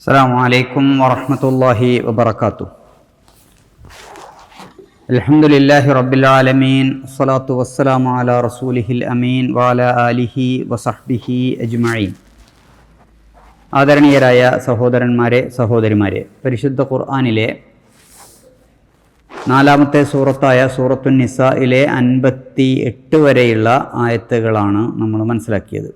അസ്സലാമു അലൈക്കും വറഹ്മത്തുള്ളാഹി വബറകാതുഹു. അൽഹംദുലില്ലാഹി റബ്ബിൽ ആലമീൻ വസ്സലാത്തു വസ്സലാമു അലാ റസൂലിഹിൽ അമീൻ വഅലാ ആലിഹി വസഹ്ബിഹി അജ്മഈൻ. ആദരണീയരായ സഹോദരന്മാരെ, സഹോദരിമാരെ, പരിശുദ്ധ ഖുർആനിലെ 4-ാമത്തെ സൂറത്തായ സൂറത്തുൻ നിസായിലെ 58 വരെയുള്ള ആയത്തുകളാണ് നമ്മൾ മനസ്സിലാക്കിയത്.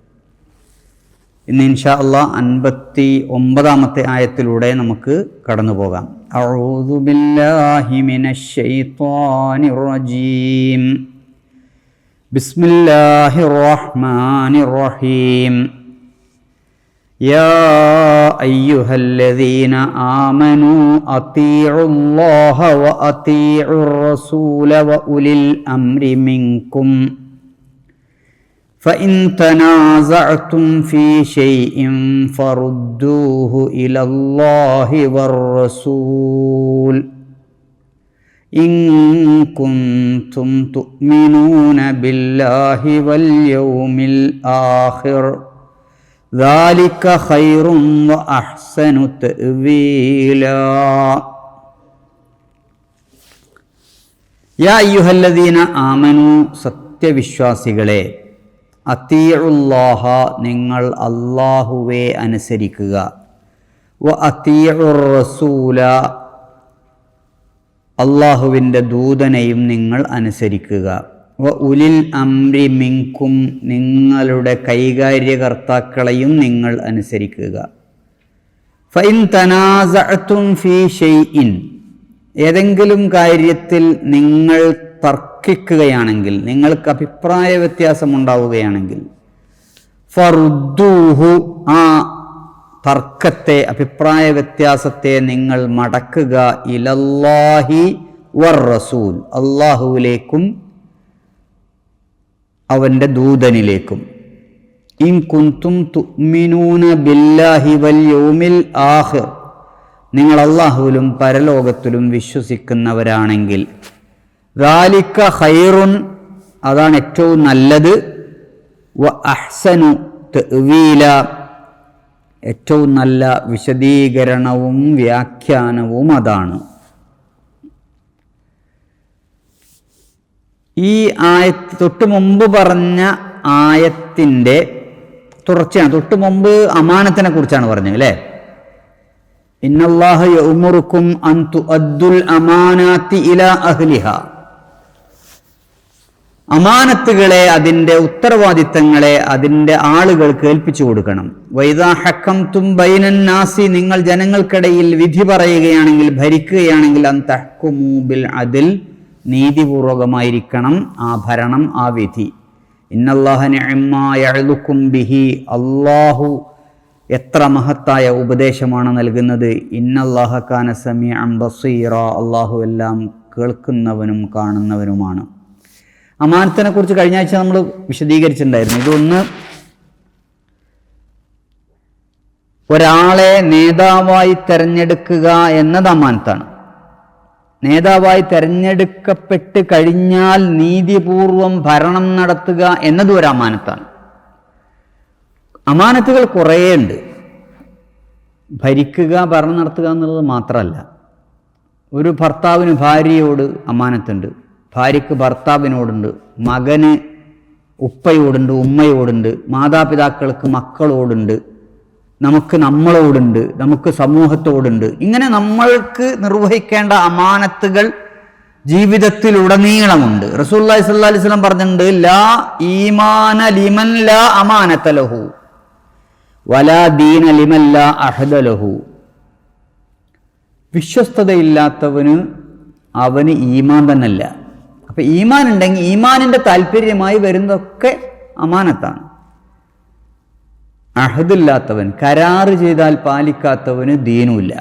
ഇന്ന് ഇൻഷാ അല്ലാഹ് 59-ാമത്തെ ആയത്തിലൂടെ നമുക്ക് കടന്നു പോകാം. അഊദു ബില്ലാഹി മിനശ് ശൈത്വാനിർ റജീം. ബിസ്മില്ലാഹിർ റഹ്മാനിർ റഹീം. യാ അയ്യുഹല്ലദീന ആമനൂ അതീഉല്ലാഹ വ അതീഉർ റസൂല വ ഉലിൽ അംരി മിൻകും فإن تنازعتم في شيء فردوه إلى الله والرسول إن كنتم تؤمنون بالله واليوم الآخر ذلك خير وأحسن تأويلا. يا أيها الذين آمنوا സത്യവിശ്വാസികളെ, അതീഉല്ലാഹ നിങ്ങൾ അല്ലാഹുവെ അനുസരിക്കുക, വ അതീഉർ റസൂല അല്ലാഹുവിൻ്റെ ദൂതനെയും നിങ്ങൾ അനുസരിക്കുക, വ ഉലിൽ അംരി മിൻകും നിങ്ങളുടെ കൈകാര്യകർത്താക്കളെയും നിങ്ങൾ അനുസരിക്കുക. ഫഇൻ തനാസഅതും ഫീ ഷൈഇൻ ഏതെങ്കിലും കാര്യത്തിൽ നിങ്ങൾ തർക്കിക്കുകയാണെങ്കിൽ, നിങ്ങൾക്ക് അഭിപ്രായ വ്യത്യാസമുണ്ടാവുകയാണെങ്കിൽ, ഫറുദ്ദൂഹു ആ തർക്കത്തെ, അഭിപ്രായ വ്യത്യാസത്തെ നിങ്ങൾ മടക്കുക, ഇലല്ലാഹി വർ റസൂൽ അല്ലാഹുവിലേക്കും അവൻ്റെ ദൂതനിലേക്കും. ഇൻ കുന്തും തുഅ്മിനൂന ബില്ലാഹി വൽ യൗമിൽ ആഖിർ നിങ്ങൾ അല്ലാഹുവിലും പരലോകത്തിലും വിശ്വസിക്കുന്നവരാണെങ്കിൽ, ദാലിക ഖൈറുൻ അതാണ് ഏറ്റവും നല്ലത്, വ അഹ്സനു തഅ്വീല ഏറ്റവും നല്ല വിശദീകരണവും വ്യാഖ്യാനവും അതാണ്. ഈ ആയത്ത് തൊട്ട് മുമ്പ് പറഞ്ഞ ആയത്തിൻ്റെ തുടർച്ചയാണ്. തൊട്ട് മുമ്പ് അമാനത്തിനെ കുറിച്ചാണ് പറഞ്ഞത് അല്ലേ? ഇന്നല്ലാഹ യഅ്മുറുക്കും അൻ തുഅദ്ദുൽ അമാനാത്തി ഇലാ അഹ്ലിഹാ അമാനത്തുകളെ, അതിൻ്റെ ഉത്തരവാദിത്തങ്ങളെ അതിൻ്റെ ആളുകൾക്ക് ഏൽപ്പിച്ചു കൊടുക്കണം. വൈദാ ഹക്കംതും ബൈനൻ നാസി നിങ്ങൾ ജനങ്ങൾക്കിടയിൽ വിധി പറയുകയാണെങ്കിൽ, ഭരിക്കുകയാണെങ്കിൽ, അൻ തഹ്കുമൂ ബിൽ അദ്ൽ നീതിപൂർവകമായിരിക്കണം ആ ഭരണം, ആ വിധി. ഇന്നല്ലാഹ നിഅമ്മാ യഅ്ലുക്കും ബിഹി അല്ലാഹു എത്ര മഹത്തായ ഉപദേശമാണ് നൽകുന്നത്. ഇന്നല്ലാഹ കാന സമീഅൻ ബസീറ അല്ലാഹു എല്ലാം കേൾക്കുന്നവനും കാണുന്നവനുമാണ്. അമാനത്തിനെ കുറിച്ച് കഴിഞ്ഞ ആഴ്ച നമ്മൾ വിശദീകരിച്ചിട്ടുണ്ടായിരുന്നു. ഇതൊന്ന് ഒരാളെ നേതാവായി തെരഞ്ഞെടുക്കുക എന്നത് അമാനത്താണ്. നേതാവായി തെരഞ്ഞെടുക്കപ്പെട്ട് കഴിഞ്ഞാൽ നീതിപൂർവം ഭരണം നടത്തുക എന്നത് ഒരു അമാനത്താണ്. അമാനത്തുകൾ കുറേ ഉണ്ട്. ഭരിക്കുക, ഭരണം നടത്തുക എന്നുള്ളത് മാത്രമല്ല. ഒരു ഭർത്താവിന് ഭാര്യയോട് അമാനത്തുണ്ട്, ഭാര്യയ്ക്ക് ഭർത്താവിനോടുണ്ട്, മകന് ഉപ്പയോടുണ്ട്, ഉമ്മയോടുണ്ട്, മാതാപിതാക്കൾക്ക് മക്കളോടുണ്ട്, നമുക്ക് നമ്മളോടുണ്ട്, നമുക്ക് സമൂഹത്തോടുണ്ട്. ഇങ്ങനെ നമ്മൾക്ക് നിർവഹിക്കേണ്ട അമാനത്തുകൾ ജീവിതത്തിലുടനീളമുണ്ട്. റസൂലുള്ളാഹി സ്വല്ലല്ലാഹു അലൈഹി വസല്ലം പറഞ്ഞിട്ടുണ്ട്, ലാ ഈമാന ലിമൻ ലാ അമാനത ലഹു വലാ ദീന ലിമൻ ലാ അഹദ ലഹു. വിശ്വസ്തതയില്ലാത്തവന് അവന് ഈമാൻ തന്നല്ല. അപ്പൊ ഈമാൻ ഉണ്ടെങ്കിൽ ഈമാനിന്റെ താല്പര്യമായി വരുന്നതൊക്കെ അമാനത്താണ്. അഹദില്ലാത്തവൻ, കരാറ് ചെയ്താൽ പാലിക്കാത്തവന് ദീനുമില്ല.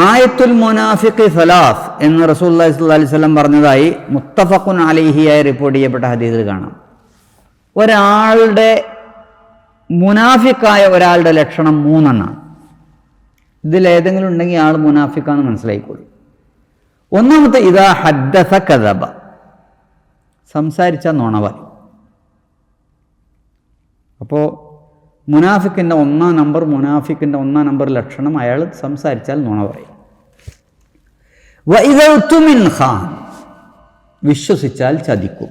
ആയത്തുൽ മുനാഫിഖ് സലാസ് എന്ന് റസൂലുള്ളാഹി സ്വല്ലല്ലാഹു അലൈഹി വസല്ലം പറഞ്ഞതായി മുത്തഫഖുൻ അലൈഹിയായി റിപ്പോർട്ട് ചെയ്യപ്പെട്ട ഹദീസിൽ കാണാം. ഒരാളുടെ മുനാഫിക്കായ ഒരാളുടെ ലക്ഷണം 3 എണ്ണമാണ്. ഇതിലേതെങ്കിലും ഉണ്ടെങ്കിൽ ആൾ മുനാഫിക്കാന്ന് മനസ്സിലായിക്കോളൂ. ഒന്നാമത്തെ, ഇദാ ഹദ്ദസ കദബ സംസാരിച്ച നുണ പറയും. അപ്പോൾ മുനാഫിക്കിൻ്റെ ഒന്നാം നമ്പർ ലക്ഷണം അയാൾ സംസാരിച്ചാൽ നുണ പറയും. വഇദൗതുമിൻ ഖാൻ, വിശ്വസിച്ചാൽ ചതിക്കും.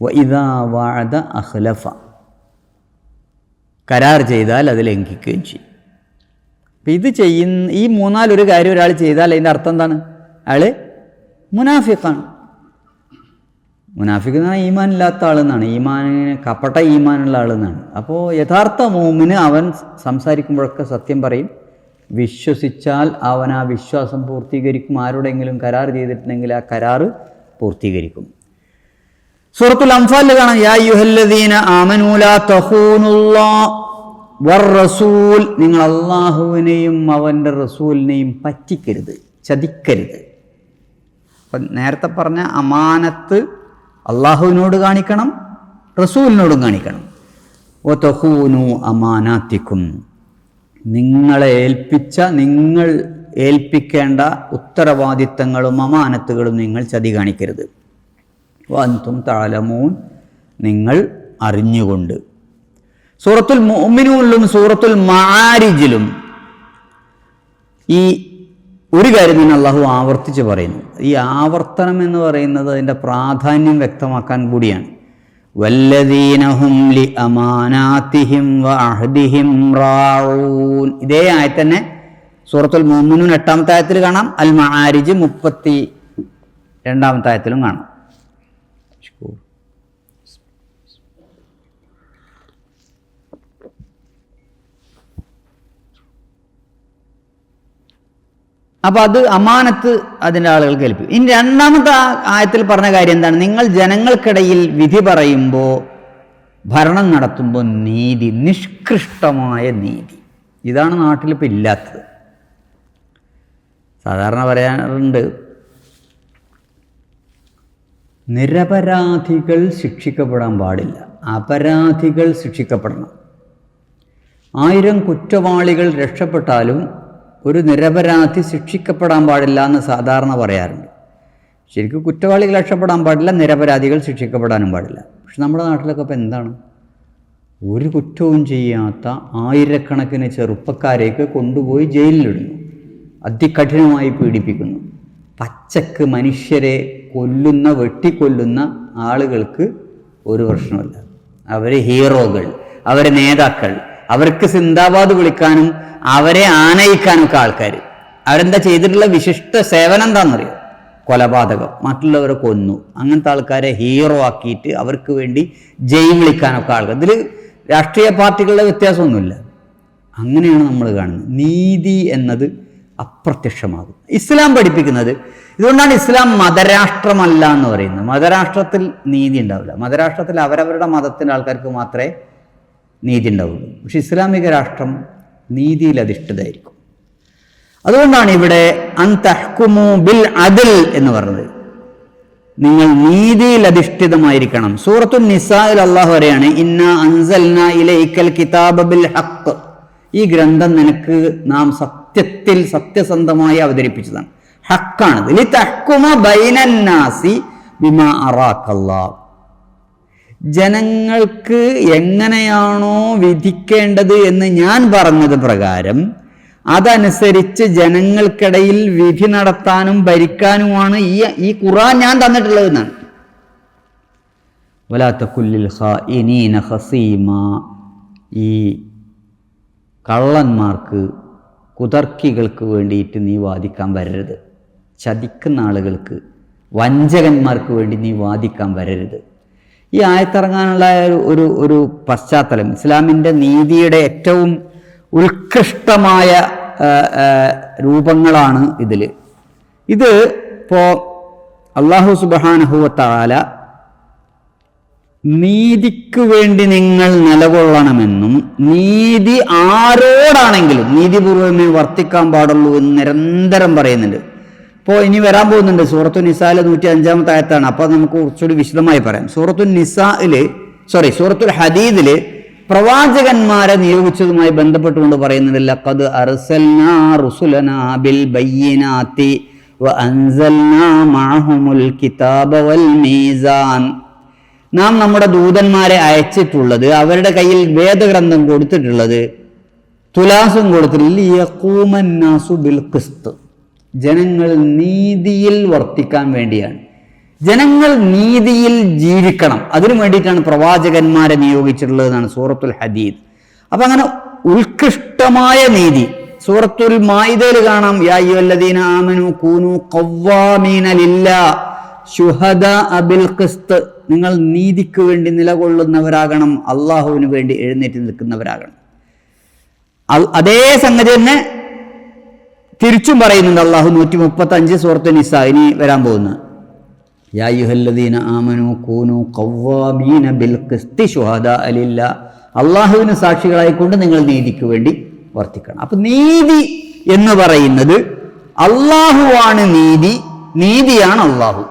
വഇദാ വഅദ അഖ്ലഫ, കരാർ ചെയ്താൽ അത് ലംഘിക്കുകയും ചെയ്യും. അപ്പം ഈ മൂന്നാലൊരു കാര്യം ഒരാൾ ചെയ്താൽ അതിൻ്റെ അർത്ഥം എന്താണ്? അയാൾ മുനാഫിഖാണ്. മുനാഫിഖ് എന്ന് പറഞ്ഞാൽ ഈമാൻ ഇല്ലാത്ത ആളെന്നാണ്, കപട ഈമാനുള്ള ആളെന്നാണ്. അപ്പോൾ യഥാർത്ഥ മുഅ്മിന് അവൻ സംസാരിക്കുമ്പോഴൊക്കെ സത്യം പറയും, വിശ്വസിച്ചാൽ അവൻ ആ വിശ്വാസം പൂർത്തീകരിക്കും. ആരോടെങ്കിലും കരാർ ചെയ്തിട്ടുണ്ടെങ്കിൽ ആ കരാറ് പൂർത്തീകരിക്കും. സൂറത്തുൽ അൻഫാലിൽ കാണാം, യാ അയ്യുഹല്ലദീന ആമനൂ ലാ തഖൂനുല്ലാഹ വർ-റസൂൽ, നിങ്ങൾ അള്ളാഹുവിനെയും അവൻ്റെ റസൂലിനെയും പറ്റിക്കരുത്, ചതിക്കരുത്. അപ്പം നേരത്തെ പറഞ്ഞ അമാനത്ത് അള്ളാഹുവിനോട് കാണിക്കണം, റസൂലിനോടും കാണിക്കണം. വതഖൂനു അമാനാത്തിക്കും, നിങ്ങൾ ഏൽപ്പിക്കേണ്ട ഉത്തരവാദിത്തങ്ങളും അമാനത്തുകളും നിങ്ങൾ ചതി കാണിക്കരുത്. വഅൻതും തഅലമൂൻ, നിങ്ങൾ അറിഞ്ഞുകൊണ്ട്. സൂറത്തുൽ മുഅ്മിനൂനിലും സൂറത്തുൽ മആരിജിലും ഈ ഒരു കാര്യം തന്നെ അള്ളാഹു ആവർത്തിച്ച് പറയുന്നു. ഈ ആവർത്തനം എന്ന് പറയുന്നത് അതിൻ്റെ പ്രാധാന്യം വ്യക്തമാക്കാൻ കൂടിയാണ്. വല്ലദീന ഹും ലി അമാനാതിഹിം വഅഹ്ദിഹിം റാഊൻ, ഇതേ ആയത്ത് തന്നെ സൂറത്തുൽ മുഅ്മിനൂൻ 8-ാമത്തെ ആയത്തിൽ കാണാം, അൽ മആരിജ് 32-ാമത്തെ ആയത്തിലും കാണാം. അപ്പോൾ അത് അമാനത്ത് അതിൻ്റെ ആളുകൾക്ക് ഏൽപ്പിക്കും. ഇനി രണ്ടാമത്തെ ആയത്തിൽ പറഞ്ഞ കാര്യം എന്താണ്? നിങ്ങൾ ജനങ്ങൾക്കിടയിൽ വിധി പറയുമ്പോൾ, ഭരണം നടത്തുമ്പോൾ നീതി, നിഷ്കൃഷ്ടമായ നീതി. ഇതാണ് നാട്ടിലിപ്പോൾ ഇല്ലാത്തത്. സാധാരണ പറയാറുണ്ട്, നിരപരാധികൾ ശിക്ഷിക്കപ്പെടാൻ പാടില്ല, അപരാധികൾ ശിക്ഷിക്കപ്പെടണം. 1000 കുറ്റവാളികൾ രക്ഷപ്പെട്ടാലും ഒരു നിരപരാധി ശിക്ഷിക്കപ്പെടാൻ പാടില്ല എന്ന് സാധാരണ പറയാറുണ്ട്. ശരിക്കും കുറ്റവാളികൾ രക്ഷപ്പെടാൻ പാടില്ല, നിരപരാധികൾ ശിക്ഷിക്കപ്പെടാനും പാടില്ല. പക്ഷെ നമ്മുടെ നാട്ടിലൊക്കെ ഇപ്പോൾ എന്താണ്? ഒരു കുറ്റവും ചെയ്യാത്ത ആയിരക്കണക്കിന് ചെറുപ്പക്കാരെയൊക്കെ കൊണ്ടുപോയി ജയിലിലിടുന്നു, അതികഠിനമായി പീഡിപ്പിക്കുന്നു. പച്ചക്ക് മനുഷ്യരെ വെട്ടിക്കൊല്ലുന്ന ആളുകൾക്ക് ഒരു പ്രശ്നമില്ല. അവർ ഹീറോകൾ, അവർ നേതാക്കൾ, അവർക്ക് സിന്ദാബാദ് വിളിക്കാനും അവരെ ആനയിക്കാനൊക്കെ ആൾക്കാർ. അവരെന്താ ചെയ്തിട്ടുള്ള വിശിഷ്ട സേവനം എന്താണെന്നറിയോ? കൊലപാതകം, മറ്റുള്ളവരെ കൊന്നു. അങ്ങനത്തെ ആൾക്കാരെ ഹീറോ ആക്കിയിട്ട് അവർക്ക് വേണ്ടി ജയ് വിളിക്കാനൊക്കെ ആൾക്കാർ. ഇതിൽ രാഷ്ട്രീയ പാർട്ടികളുടെ വ്യത്യാസമൊന്നുമില്ല. അങ്ങനെയാണ് നമ്മൾ കാണുന്നത്. നീതി എന്നത് അപ്രത്യക്ഷമാകും. ഇസ്ലാം പഠിപ്പിക്കുന്നത് ഇതുകൊണ്ടാണ് ഇസ്ലാം മതരാഷ്ട്രമല്ല എന്ന് പറയുന്നത്. മതരാഷ്ട്രത്തിൽ നീതി ഉണ്ടാവില്ല. മതരാഷ്ട്രത്തിൽ അവരവരുടെ മതത്തിൻ്റെ ആൾക്കാർക്ക് മാത്രമേ നീതി ഉണ്ടാവുള്ളൂ. പക്ഷെ ഇസ്ലാമിക രാഷ്ട്രം നീതിയിൽ അധിഷ്ഠിതമായിരിക്കും. അതുകൊണ്ടാണ് ഇവിടെ അൻ തഹ്കുമു ബിൽ അദ്ൽ എന്ന് പറഞ്ഞത്. നിങ്ങൾ നീതിയിൽ അധിഷ്ഠിതമായിരിക്കണം. സൂറത്തുൻ നിസായിൽ അല്ലാഹു പറയാണ്, ഇന്നാ അൻസൽനാ ഇലൈക്കൽ കിതാബ ബിൽ ഹഖ്, ഈ ഗ്രന്ഥം നിനക്ക് നാം സത്യത്തിൽ സത്യസന്ധമായി അവതരിപ്പിച്ചതാണ്. ഹക്കാണ്. ലിതഹ്കുമ ബൈനന്നാസി ബിമാ അറാക്കല്ലാഹ്, ജനങ്ങൾക്ക് എങ്ങനെയാണോ വിധിക്കേണ്ടത് എന്ന് ഞാൻ പറഞ്ഞത് പ്രകാരം അതനുസരിച്ച് ജനങ്ങൾക്കിടയിൽ വിധി നടത്താനും ഭരിക്കാനുമാണ് ഈ ഖുർആൻ ഞാൻ തന്നിട്ടുള്ളത് എന്നാണ്. വലാ തകുല്ലിൽ ഖായിനീന ഖസീമ, ഈ കള്ളന്മാർക്ക്, കുതർക്കികൾക്ക് വേണ്ടിയിട്ട് നീ വാദിക്കാൻ വരരുത്. ചതിക്കുന്ന ആളുകൾക്ക്, വഞ്ചകന്മാർക്ക് വേണ്ടി നീ വാദിക്കാൻ വരരുത്. ഈ ആയത്തിറങ്ങാനുള്ള ഒരു പശ്ചാത്തലം, ഇസ്ലാമിൻ്റെ നീതിയുടെ ഏറ്റവും ഉത്കൃഷ്ടമായ രൂപങ്ങളാണ് ഇതിൽ. ഇത് ഇപ്പോൾ അല്ലാഹു സുബ്ഹാനഹു വ തആല നീതിക്ക് വേണ്ടി നിങ്ങൾ നിലകൊള്ളണമെന്നും നീതി ആരോടാണെങ്കിലും നീതിപൂർവ്വമേ വർത്തിക്കാൻ പാടുള്ളൂ എന്ന് നിരന്തരം പറയുന്നുണ്ട്. ഇപ്പോൾ ഇനി വരാൻ പോകുന്നുണ്ട് സൂറത്തു നിസായിലെ 105-ാമത്തെ ആയത്താണ്. അപ്പോൾ നമുക്ക് കുറച്ചുകൂടി വിശദമായി പറയാം. സൂറത്തുൽ ഹദീദിൽ പ്രവാചകന്മാരെ നിയോഗിച്ചതുമായി ബന്ധപ്പെട്ടുകൊണ്ട് പറയുന്നുണ്ട്, ലഖദ് അർസൽനാ റുസുലനാ ബിൽ ബയ്യിനാതി വഅൻസൽനാ മഅഹുമുൽ കിതാബ വൽ മീസാൻ. നാം നമ്മുടെ ദൂതന്മാരെ അയച്ചിട്ടുള്ളത്, അവരുടെ കയ്യിൽ വേദഗ്രന്ഥം കൊടുത്തിട്ടുള്ളത്, തുലാസും കൊടുത്തിട്ടുള്ളത് യഖൂമന്നാസു ബിൽ ഖിസ്ത്, ജനങ്ങൾ നീതിയിൽ വർത്തിക്കാൻ വേണ്ടിയാണ്. ജനങ്ങൾ നീതിയിൽ ജീവിക്കണം, അതിനു വേണ്ടിയിട്ടാണ് പ്രവാചകന്മാരെ നിയോഗിച്ചിട്ടുള്ളത് എന്നാണ് സൂറത്തുൽ ഹദീദ്. അപ്പൊ അങ്ങനെ ഉത്കൃഷ്ടമായ നീതി സൂറത്തുൽ മാഇദയിൽ കാണാം, യാ അയ്യുഹല്ലദീന ആമനൂ കൂനൂ ഖവ്വാമീന ലില്ലാഹ് ശുഹദാഅ ബിൽ ഖിസ്ത്, നിങ്ങൾ നീതിക്ക് വേണ്ടി നിലകൊള്ളുന്നവരാകണം, അള്ളാഹുവിന് വേണ്ടി എഴുന്നേറ്റ് നിൽക്കുന്നവരാകണം. അതേ സംഗതി തന്നെ തിരിച്ചും പറയുന്നുണ്ട് അള്ളാഹു 135 സൂറത്തുൽ നിസാ, ഇനി വരാൻ പോകുന്നത്. യാ അയ്യുഹല്ലദീന ആമനൂ കൂനൂ ഖവ്വാമീന ബിൽ ഖിസ്തി ശുഹദാഅ ലില്ലാഹ്, അള്ളാഹുവിന് സാക്ഷികളായിക്കൊണ്ട് നിങ്ങൾ നീതിക്ക് വേണ്ടി വർത്തിക്കണം. അപ്പൊ നീതി എന്ന് പറയുന്നത് അള്ളാഹുവാണ് നീതി, നീതിയാണ് അള്ളാഹു.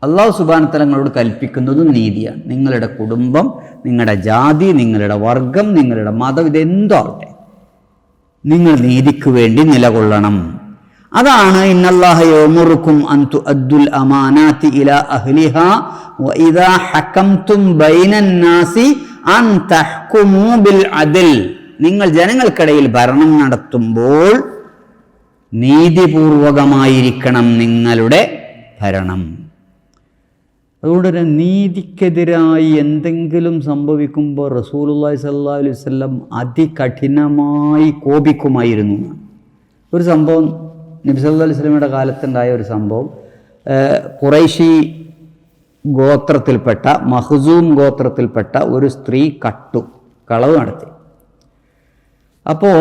അള്ളാഹു സുബ്ഹാനഹു വ തആല നിങ്ങളോട് കൽപ്പിക്കുന്നതും നീതിയാണ്. നിങ്ങളുടെ കുടുംബം, നിങ്ങളുടെ ജാതി, നിങ്ങളുടെ വർഗം, നിങ്ങളുടെ മതം, ഇതെന്താവട്ടെ, നിങ്ങൾ നീതിക്ക് വേണ്ടി നിലകൊള്ളണം. അതാണ് ഇന്നല്ലാഹ യഅ്മുറുക്കും അൻ തുഅദ്ദുൽ അമാനാതി ഇലാ അഹ്ലിഹാ വഇദാ ഹകംതും ബൈനൻ നാസി അൻ തഹ്കുമൂ ബിൽ അദ്ൽ, നിങ്ങൾ ജനങ്ങൾക്കിടയിൽ ഭരണം നടത്തുമ്പോൾ നീതിപൂർവകമായിരിക്കണം നിങ്ങളുടെ ഭരണം. അതുകൊണ്ട് തന്നെ നീതിക്കെതിരായി എന്തെങ്കിലും സംഭവിക്കുമ്പോൾ റസൂലുള്ളാഹി സ്വല്ലല്ലാഹു അലൈഹി വസല്ലം അതികഠിനമായി കോപിക്കുമായിരുന്നു. ഒരു സംഭവം നബി സല്ലല്ലാഹു അലൈഹി വസല്ലമയുടെ കാലത്തുണ്ടായ ഒരു സംഭവം, ഖുറൈശി ഗോത്രത്തിൽപ്പെട്ട മഖ്സൂം ഗോത്രത്തിൽപ്പെട്ട ഒരു സ്ത്രീ കളവ് നടത്തി. അപ്പോൾ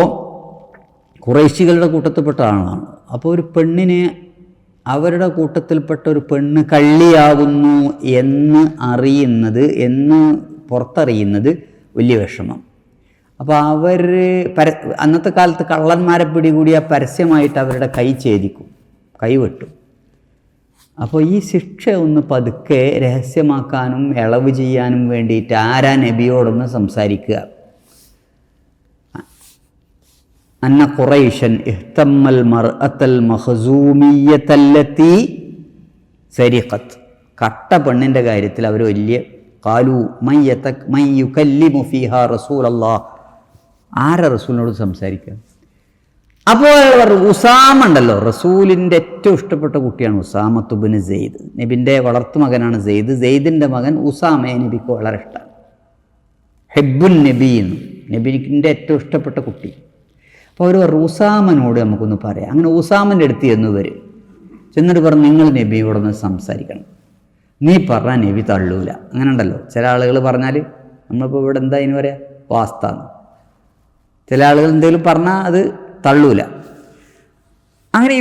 ഖുറൈശികളുടെ കൂട്ടത്തിൽപ്പെട്ട ആളാണ്. അപ്പോൾ ഒരു പെണ്ണിനെ, അവരുടെ കൂട്ടത്തിൽപ്പെട്ട ഒരു പെണ്ണ് കള്ളിയാകുന്നു എന്ന് പുറത്തറിയുന്നത് വലിയ വിഷമം. അപ്പോൾ അന്നത്തെ കാലത്ത് കള്ളന്മാരെ പിടികൂടിയ പരസ്യമായിട്ട് അവരുടെ കൈ ഛേദിക്കും, കൈവെട്ടും. അപ്പോൾ ഈ ശിക്ഷ ഒന്ന് പതുക്കെ രഹസ്യമാക്കാനും ഇളവ് ചെയ്യാനും വേണ്ടിയിട്ട് ആരാ നബിയോടൊന്ന് സംസാരിക്കുക. അന്ന ഖുറൈശൻ ഇഹ്തമ്മൽ മർഅത്തൽ മഖ്സൂമിയ്യതല്ലതി സരിഖത്ത്, കട്ട പെണ്ണിൻ്റെ കാര്യത്തിൽ അവർ വലിയ ഖാലു മൻ യുകല്ലിമു ഫീഹാ റസൂലല്ലാഹ്, ആരാ റസൂലിനോട് സംസാരിക്കുക. അപ്പോൾ ഉസാമ ഉണ്ടല്ലോ, റസൂലിൻ്റെ ഏറ്റവും ഇഷ്ടപ്പെട്ട കുട്ടിയാണ് ഉസാമത്ത് ഇബ്നു സെയ്ദ്, നബിൻ്റെ വളർത്തു മകനാണ് സെയ്ദ്. സെയ്ദിൻ്റെ മകൻ ഉസാമയെ നബിക്ക് വളരെ ഇഷ്ടമാണ്. ഹിബ്ബുൻ നബി എന്ന്, നബിൻ്റെ ഏറ്റവും ഇഷ്ടപ്പെട്ട കുട്ടി. അപ്പോൾ അവർ ഉസാമനോട് നമുക്കൊന്ന് പറയാം. അങ്ങനെ ഉസാമൻ്റെ അടുത്ത് ചെന്ന് വരും, ചെന്നിട്ട് പറഞ്ഞു, നിങ്ങൾ നബിയോടൊന്ന് സംസാരിക്കണം, നീ പറഞ്ഞാൽ നബി തള്ളൂല. അങ്ങനെ ഉണ്ടല്ലോ ചില ആളുകൾ പറഞ്ഞാൽ, നമ്മളിപ്പോൾ ഇവിടെ എന്താ ഇനി പറയാ, വാസ്താന്ന്. ചില ആളുകൾ എന്തെങ്കിലും പറഞ്ഞാൽ അത് തള്ളൂല. അങ്ങനെ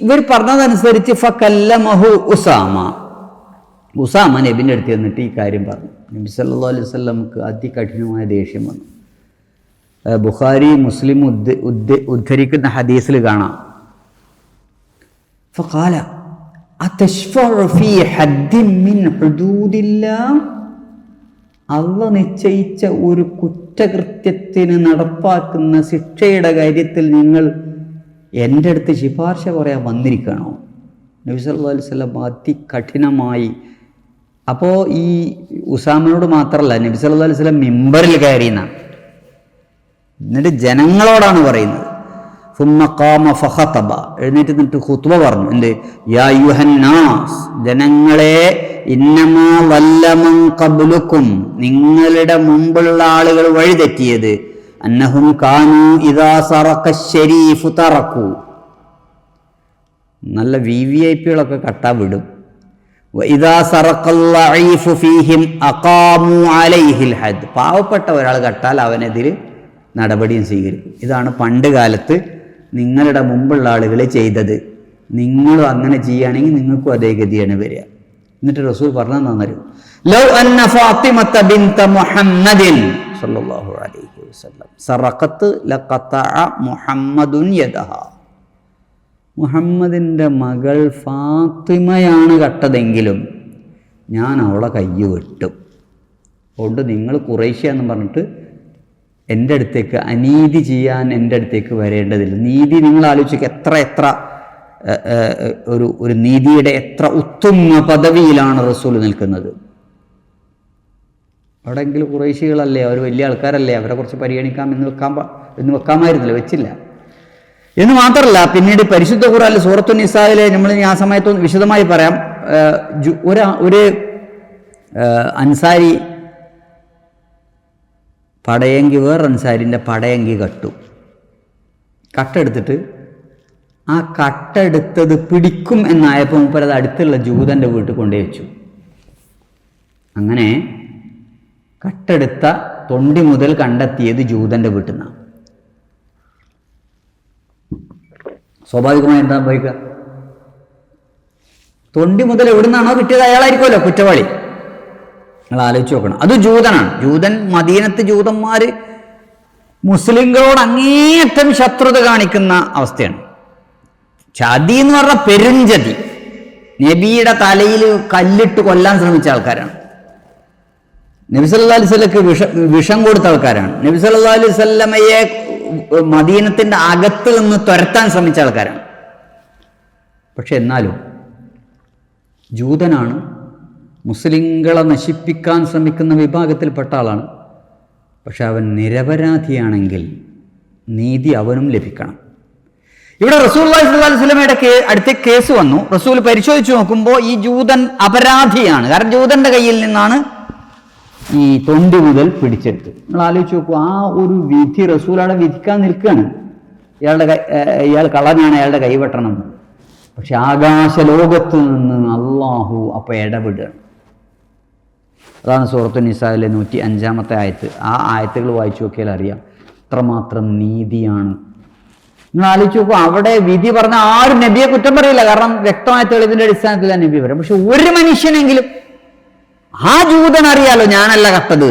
ഇവർ പറഞ്ഞതനുസരിച്ച് ഫകല്ലമഹു ഉസാമ നബിൻ്റെ അടുത്ത് ചെന്നിട്ട് ഈ കാര്യം പറഞ്ഞു. നബി സല്ലല്ലാഹു അലൈഹി വസല്ലമക്ക് അതികഠിനമായ ദേഷ്യം വന്നു. ബുഖാരി മുസ്ലിം ഉദ്ധരിക്കുന്ന ഹദീസിൽ കാണാം, ഫഖാല അതശ്ഫഉ ഫീ ഹദ്ദിൻ മിൻ ഹുദൂദില്ലാഹ്, അള്ളാഹ് നിശ്ചയിച്ച ഒരു കുറ്റകൃത്യത്തിന് നടപ്പാക്കുന്ന ശിക്ഷയുടെ കാര്യത്തിൽ നിങ്ങൾ എൻ്റെ അടുത്ത് ശുപാർശ പറയാൻ വന്നിരിക്കണോ? നബി സല്ലല്ലാഹു അലൈഹി വസല്ലം അതികഠിനമായി. അപ്പോൾ ഈ ഉസാമനോട് മാത്രമല്ല, നബി സല്ലല്ലാഹു അലൈഹി വസല്ലം മിമ്പറിൽ കയറിയെന്നാണ്, എന്നിട്ട് ജനങ്ങളോടാണ് പറയുന്നത്. സുമ്മ ഖാമ ഫഖതബ, എഴുന്നേറ്റ് നിന്നിട്ട് ഖുത്ബ പറഞ്ഞു. എന്ത്? യാ അയ്യുഹന്നാസ്, ജനങ്ങളെ, ഇന്നമാ വല്ല മൻ ഖബ്ലുക്കും, നിങ്ങളുടെ മുമ്പുള്ള ആളുകൾ വഴിതെറ്റിയത്, അന്നഹും കാനൂ ഇദാ സറഖ ശരീഫു തറക്കു, നല്ല VVIPകളൊക്കെ കട്ടാ വിടും. വഇദാ സറഖൽ ലഈഫു ഫീഹിം അഖാമു അലൈഹിൽ ഹദ്, പാവപ്പെട്ട ഒരാൾ കട്ടാൽ അവനെതിരെ നടപടിയും സ്വീകരിക്കും. ഇതാണ് പണ്ട് കാലത്ത് നിങ്ങളുടെ മുമ്പുള്ള ആളുകൾ ചെയ്തത്. നിങ്ങളും അങ്ങനെ ചെയ്യുകയാണെങ്കിൽ നിങ്ങൾക്കും അതേ ഗതിയാണ് വരിക. എന്നിട്ട് റസൂൽ പറഞ്ഞതെന്നറിയും, ലൗ അന്ന ഫാത്തിമത ബിൻത മുഹമ്മദിൻ സല്ലല്ലാഹു അലൈഹി വസല്ലം സറഖത്ത് ലഖതഅ മുഹമ്മദുൻ യദഹ, മുഹമ്മദിൻ്റെ മകൾ ഫാത്തിമയാണ് കട്ടതെങ്കിലും ഞാൻ അവളെ കൈ വെട്ടും. അതുകൊണ്ട് നിങ്ങൾ ഖുറൈശിയാന്ന് പറഞ്ഞിട്ട് എൻ്റെ അടുത്തേക്ക് അനീതി ചെയ്യാൻ എൻ്റെ അടുത്തേക്ക് വരേണ്ടതില്ല. നീതി നിങ്ങൾ ആലോചിക്കുക, എത്ര ഒരു നീതിയുടെ എത്ര ഉത്തുംഗ പദവിയിലാണ് റസൂൽ നിൽക്കുന്നത്. അവിടെയെങ്കിലും ഖുറൈശികളല്ലേ, അവർ വലിയ ആൾക്കാരല്ലേ, അവരെ കുറിച്ച് പരിഗണിക്കാം എന്ന് വെക്കാമായിരുന്നില്ല, വെച്ചില്ല. എന്ന് മാത്രമല്ല, പിന്നീട് പരിശുദ്ധ ഖുർആനിൽ സൂറത്തു നിസായിലെ നമ്മൾ ആ സമയത്ത് വിശദമായി പറയാം. ഒരു അൻസാരി പടയങ്കി വേറൊരൻസാരിൻ്റെ പടയങ്കി കട്ടെടുത്തിട്ട് ആ കട്ടെടുത്തത് പിടിക്കും എന്നായപ്പോൾ മൂപ്പരത് അടുത്തുള്ള ജൂതൻ്റെ വീട്ടിൽ കൊണ്ടുപോയി വെച്ചു. അങ്ങനെ കട്ടെടുത്ത തൊണ്ടി മുതൽ കണ്ടെത്തിയത് ജൂതൻ്റെ വീട്ടിൽ നിന്നാണ്. സ്വാഭാവികമായി എന്താ സംഭവിക്കുക? തൊണ്ടി മുതൽ എവിടെ നിന്നാണോ കിട്ടിയത് അയാളായിരിക്കുമല്ലോ കുറ്റവാളി. നിങ്ങൾ ആലോചിച്ച് നോക്കണം. അത് ജൂതനാണ്. മദീനത്ത് ജൂതന്മാർ മുസ്ലിങ്ങളോട് അങ്ങേയറ്റം ശത്രുത കാണിക്കുന്ന അവസ്ഥയാണ്. ചതി എന്ന് പറഞ്ഞാൽ പെരുഞ്ചതി. നബിയുടെ തലയിൽ കല്ലിട്ട് കൊല്ലാൻ ശ്രമിച്ച ആൾക്കാരാണ്. നബി സല്ലല്ലാഹു അലൈഹി വസല്ലമക്ക് വിഷം കൊടുത്ത ആൾക്കാരാണ്. നബി സല്ലല്ലാഹു അലൈഹി വസല്ലമയെ മദീനത്തിന്റെ അകത്ത് നിന്ന് തുരത്താൻ ശ്രമിച്ച ആൾക്കാരാണ്. പക്ഷെ എന്നാലും ജൂതനാണ്, മുസ്ലിങ്ങളെ നശിപ്പിക്കാൻ ശ്രമിക്കുന്ന വിഭാഗത്തിൽപ്പെട്ട ആളാണ്. പക്ഷെ അവൻ നിരപരാധിയാണെങ്കിൽ നീതി അവനും ലഭിക്കണം. ഇവിടെ റസൂലുള്ളാഹി സ്വല്ലല്ലാഹു അലൈഹി വസല്ലമയുടെ അടുത്ത കേസ് വന്നു. റസൂൽ പരിശോധിച്ച് നോക്കുമ്പോൾ ഈ ജൂതൻ അപരാധിയാണ്. കാരണം ജൂതന്റെ കയ്യിൽ നിന്നാണ് ഈ തൊണ്ടി മുതൽ പിടിച്ചെടുത്ത്. നിങ്ങൾ ആലോചിച്ച് നോക്കൂ, ആ ഒരു വിധി റസൂൽ അവിടെ വിധിക്കാൻ നിൽക്കുകയാണ്. ഇയാൾ കള്ളനാണ്, അയാളുടെ കൈവെട്ടണം. പക്ഷെ ആകാശലോകത്ത് നിന്ന് അള്ളാഹു അപ്പോൾ ഇടപെടുകയാണ്. അതാണ് സൂറത്തു നിസായിലെ 105-ാമത്തെ ആയത്ത്. ആ ആയത്തുകൾ വായിച്ചു നോക്കിയാൽ അറിയാം അത്രമാത്രം നീതിയാണ്. നിങ്ങൾ ആലോചിച്ച് നോക്കൂ, അവിടെ വിധി പറഞ്ഞ ആരും നബിയെ കുറ്റം പറയില്ല. കാരണം വ്യക്തമായ തെളിവിന്റെ അടിസ്ഥാനത്തിലാണ് നബി പറയും. പക്ഷെ ഒരു മനുഷ്യനെങ്കിലും, ആ ജൂതൻ അറിയാലോ ഞാനല്ല കട്ടത്,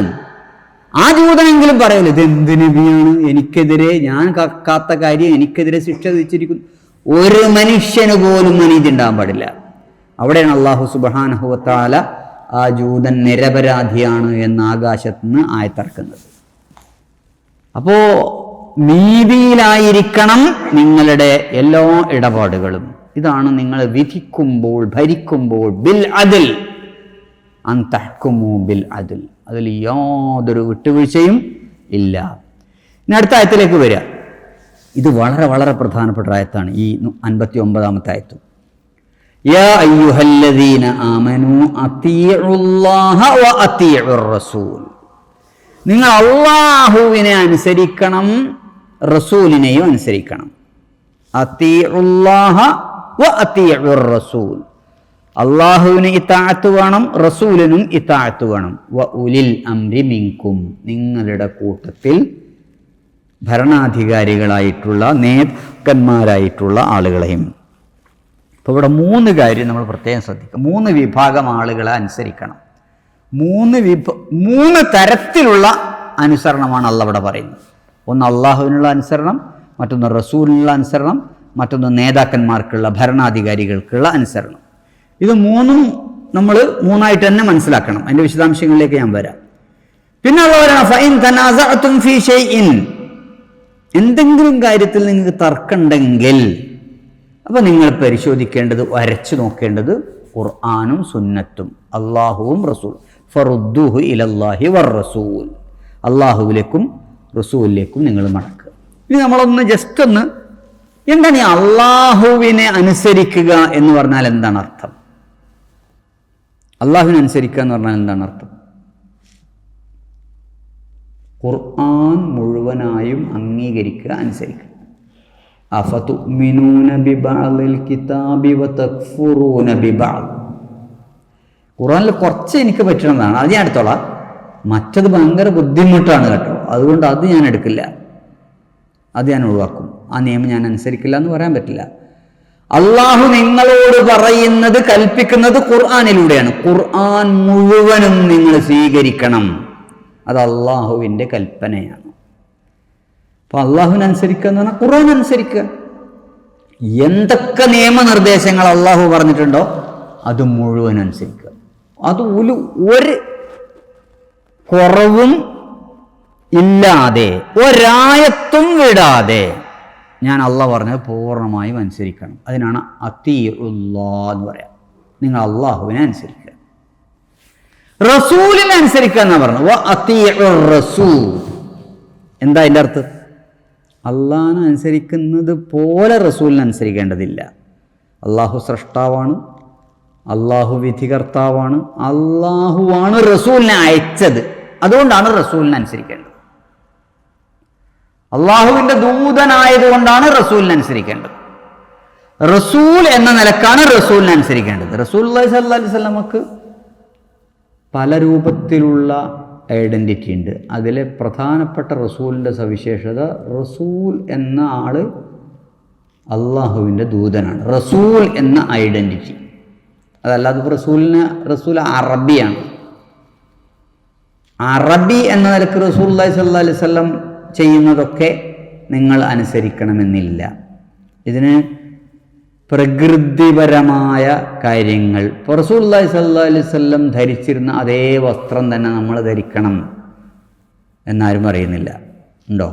ആ ജൂതനെങ്കിലും പറയല്ലോ ഇത് എന്ത് നബിയാണ്, എനിക്കെതിരെ, ഞാൻ കാത്ത കാര്യം എനിക്കെതിരെ ശിക്ഷ വിധിച്ചിരിക്കുന്നു. ഒരു മനുഷ്യന് പോലും അനീതി ഉണ്ടാകാൻ പാടില്ല. അവിടെയാണ് അല്ലാഹു സുബ്ഹാനഹു വ തആല ആ ജൂതൻ നിരപരാധിയാണ് എന്ന് ആകാശത്ത് നിന്ന് ആയത്തിറക്കുന്നത്. അപ്പോ നീതിയിലായിരിക്കണം നിങ്ങളുടെ എല്ലാ ഇടപാടുകളും. ഇതാണ് നിങ്ങൾ വിധിക്കുമ്പോൾ, ഭരിക്കുമ്പോൾ ബിൽ അദ്ൽ അൻ തഹ്കുമു ബിൽ അദ്ൽ, അതിൽ യാതൊരു വിട്ടുവീഴ്ചയും ഇല്ല. ഇനി അടുത്ത ആയത്തിലേക്ക് വരിക. ഇത് വളരെ വളരെ പ്രധാനപ്പെട്ട ആയത്താണ്, ഈ 59-ാമത്തെ ആയത്ത്. യാ അയ്യുഹല്ലദീന ആമനൂ അത്തീഉല്ലാഹ വ അത്തീഉർ റസൂൽ. നിങ്ങൾ അല്ലാഹുവിനെ അനുസരിക്കണം, റസൂലിനെയും അനുസരിക്കണം. അത്തീഉല്ലാഹ വ അത്തീഉർ റസൂൽ. അള്ളാഹുവിന് ഇത്താഅത്ത് വേണം, റസൂലിനും ഇത്താഅത്ത് വേണം. വ ഉലിൽ അംരി മിൻകും, നിങ്ങളുടെ കൂട്ടത്തിൽ ഭരണാധികാരികളായിട്ടുള്ള നേതാക്കന്മാരായിട്ടുള്ള ആളുകളെയും. അപ്പോൾ ഇവിടെ 3 കാര്യം നമ്മൾ പ്രത്യേകം ശ്രദ്ധിക്കുക. 3 വിഭാഗം ആളുകളെ അനുസരിക്കണം. 3 തരത്തിലുള്ള അനുസരണമാണ് അള്ളാഹ് ഇവിടെ പറയുന്നത്. ഒന്ന് അള്ളാഹുവിനുള്ള അനുസരണം, മറ്റൊന്ന് റസൂലിനുള്ള അനുസരണം, മറ്റൊന്ന് നേതാക്കന്മാർക്കുള്ള, ഭരണാധികാരികൾക്കുള്ള അനുസരണം. ഇത് 3ഉം നമ്മൾ 3ആയിട്ട് തന്നെ മനസ്സിലാക്കണം. അതിൻ്റെ വിശദാംശങ്ങളിലേക്ക് ഞാൻ വരാം. പിന്നെ ഫഇൻ തനാസഅതും ഫീ ഷൈഇൻ, എന്തെങ്കിലും കാര്യത്തിൽ നിങ്ങൾക്ക് തർക്കമുണ്ടെങ്കിൽ അപ്പോൾ നിങ്ങൾ പരിശോധിക്കേണ്ടത്, വരച്ചു നോക്കേണ്ടത് ഖുർആനും സുന്നത്തും, അള്ളാഹുവും റസൂൽ. ഫറുദ്ദൂഹു ഇലല്ലാഹി വർ റസൂൽ, അള്ളാഹുവിലേക്കും റസൂലിലേക്കും നിങ്ങൾ മടക്കുക. ഇനി നമ്മളൊന്ന് ജസ്റ്റ് ഒന്ന്, എന്താണ് ഈ അള്ളാഹുവിനെ അനുസരിക്കുക എന്ന് പറഞ്ഞാൽ എന്താണ് അർത്ഥം? അള്ളാഹുവിനെ അനുസരിക്കുക എന്ന് പറഞ്ഞാൽ എന്താണ് അർത്ഥം? ഖുർആൻ മുഴുവനായും അംഗീകരിക്കുക, അനുസരിക്കുക. അഫതുഅ്മിനൂന ബിബഅദിൽ കിതാബി വതക്ഫുറൂന ബിബഅദ്. ഖുർആനിൽ കുറച്ച് എനിക്ക് പറ്റുന്നതാണ്, അത് ഞാൻ എടുത്തോളാം. മറ്റത് ഭയങ്കര ബുദ്ധിമുട്ടാണ് കേട്ടോ, അതുകൊണ്ട് അത് ഞാൻ എടുക്കില്ല, അത് ഞാൻ ഒഴിവാക്കും. ആ നിയമം ഞാൻ അനുസരിക്കില്ല എന്ന് പറയാൻ പറ്റില്ല. അള്ളാഹു നിങ്ങളോട് പറയുന്നത്, കൽപ്പിക്കുന്നത് ഖുർആനിലൂടെയാണ്. ഖുർആൻ മുഴുവനും നിങ്ങൾ സ്വീകരിക്കണം, അത് അള്ളാഹുവിൻ്റെ കൽപ്പനയാണ്. അപ്പോൾ അള്ളാഹുവിനനുസരിക്കുക എന്ന് പറഞ്ഞാൽ ഖുർആൻ അനുസരിക്കുക. എന്തൊക്കെ നിയമനിർദ്ദേശങ്ങൾ അള്ളാഹു പറഞ്ഞിട്ടുണ്ടോ അത് മുഴുവൻ അനുസരിക്കുക. അത് ഒരു കുറവും ഇല്ലാതെ, ഒരായത്തും വിടാതെ ഞാൻ അള്ളാഹ് പറഞ്ഞത് പൂർണ്ണമായും അനുസരിക്കണം. അതിനാണ് അത്തീഉല്ലാഹ് എന്ന് പറയാം. നിങ്ങൾ അള്ളാഹുവിനെ അനുസരിക്കുക. റസൂലിനെ അനുസരിക്കുക എന്നാണ് പറഞ്ഞത്. അത്തീഉർ റസൂൽ. എന്താ അതിൻ്റെ അർത്ഥം? അള്ളാഹിനെ അനുസരിക്കുന്നത് പോലെ റസൂലിനെ അനുസരിക്കേണ്ടതില്ല. അള്ളാഹു സ്രഷ്ടാവാണ്, അള്ളാഹു വിധികർത്താവാണ്, അള്ളാഹുവാണ് റസൂലിനെ അയച്ചത്. അതുകൊണ്ടാണ് റസൂലിനെ അനുസരിക്കേണ്ടത്. അള്ളാഹുവിൻ്റെ ദൂതനായതുകൊണ്ടാണ് റസൂലിനെ അനുസരിക്കേണ്ടത്. റസൂൽ എന്ന നിലക്കാണ് റസൂലിനെ അനുസരിക്കേണ്ടത്. റസൂലുള്ളാഹി സ്വല്ലല്ലാഹു അലൈഹി വസല്ലമക്ക് പല രൂപത്തിലുള്ള ഐഡൻറ്റിറ്റി ഉണ്ട്. അതിലെ പ്രധാനപ്പെട്ട റസൂലിൻ്റെ സവിശേഷത, റസൂൽ എന്ന ആൾ അള്ളാഹുവിൻ്റെ ദൂതനാണ്. റസൂൽ എന്ന ഐഡൻറ്റിറ്റി. അതല്ലാതെ റസൂൽ അറബിയാണ്. അറബി എന്ന നിലക്ക് റസൂലുള്ളാഹി സ്വല്ലല്ലാഹു അലൈഹി വസല്ലം ചെയ്യുന്നതൊക്കെ നിങ്ങൾ അനുസരിക്കണമെന്നില്ല. ഇതിന് പ്രകൃതിപരമായ കാര്യങ്ങൾ, റസൂലുള്ളാഹി സ്വല്ലല്ലാഹു അലൈഹി വസല്ലം ധരിച്ചിരുന്ന അതേ വസ്ത്രം തന്നെ നമ്മൾ ധരിക്കണം എന്നാരും പറയുന്നില്ല. ഉണ്ടോ?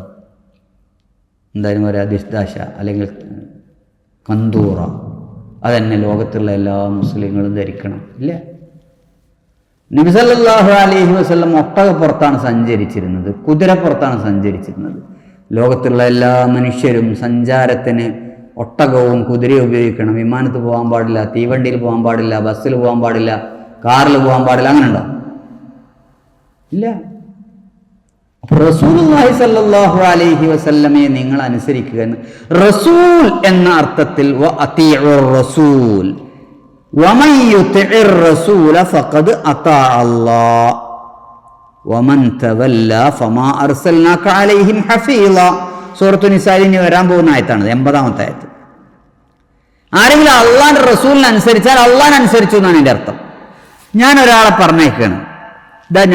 എന്തായാലും പറയാം, ദിസ്ദാശ അല്ലെങ്കിൽ കന്തൂറ അതന്നെ ലോകത്തുള്ള എല്ലാ മുസ്ലിങ്ങളും ധരിക്കണം. ഇല്ല. നബി സല്ലല്ലാഹു അലൈഹി വസല്ലം ഒട്ടകപ്പുറത്താണ് സഞ്ചരിച്ചിരുന്നത്, കുതിരപ്പുറത്താണ് സഞ്ചരിച്ചിരുന്നത്. ലോകത്തുള്ള എല്ലാ മനുഷ്യരും സഞ്ചാരത്തിന് ഒട്ടകവും കുതിരയും ഉപയോഗിക്കണം. വിമാനത്ത് പോകാൻ പാടില്ല, തീവണ്ടിയിൽ പോകാൻ പാടില്ല, ബസ്സിൽ പോകാൻ പാടില്ല, കാറിൽ പോകാൻ പാടില്ല. അങ്ങനെ ഉണ്ടോ? ഇല്ല. അപ്പോൾ റസൂലുള്ളാഹി സ്വല്ലല്ലാഹു അലൈഹി വസല്ലമയെ നിങ്ങൾ അനുസരിക്കുക എന്ന് റസൂൽ എന്ന അർത്ഥത്തിൽ വഅതീഉർ റസൂൽ വമൻ യുതിഇർ റസൂല ഫഖദ് അതാഅ അല്ലാഹ് വമൻ തവല്ല ഫമാ അർസൽനാക അലൈഹിം ഹഫീള. സൂറത്തു നിസാഇൽ വരാൻ പോകുന്ന ആയത്താണ്, 80-ാമത്തെ ആയത്ത്. ആരെങ്കിലും അള്ളാഹിന്റെ റസൂലിനെ അനുസരിച്ചാൽ അള്ളാഹിനെ അനുസരിച്ചു എന്നാണ് എൻ്റെ അർത്ഥം. ഞാൻ ഒരാളെ പറഞ്ഞേക്കാണ്,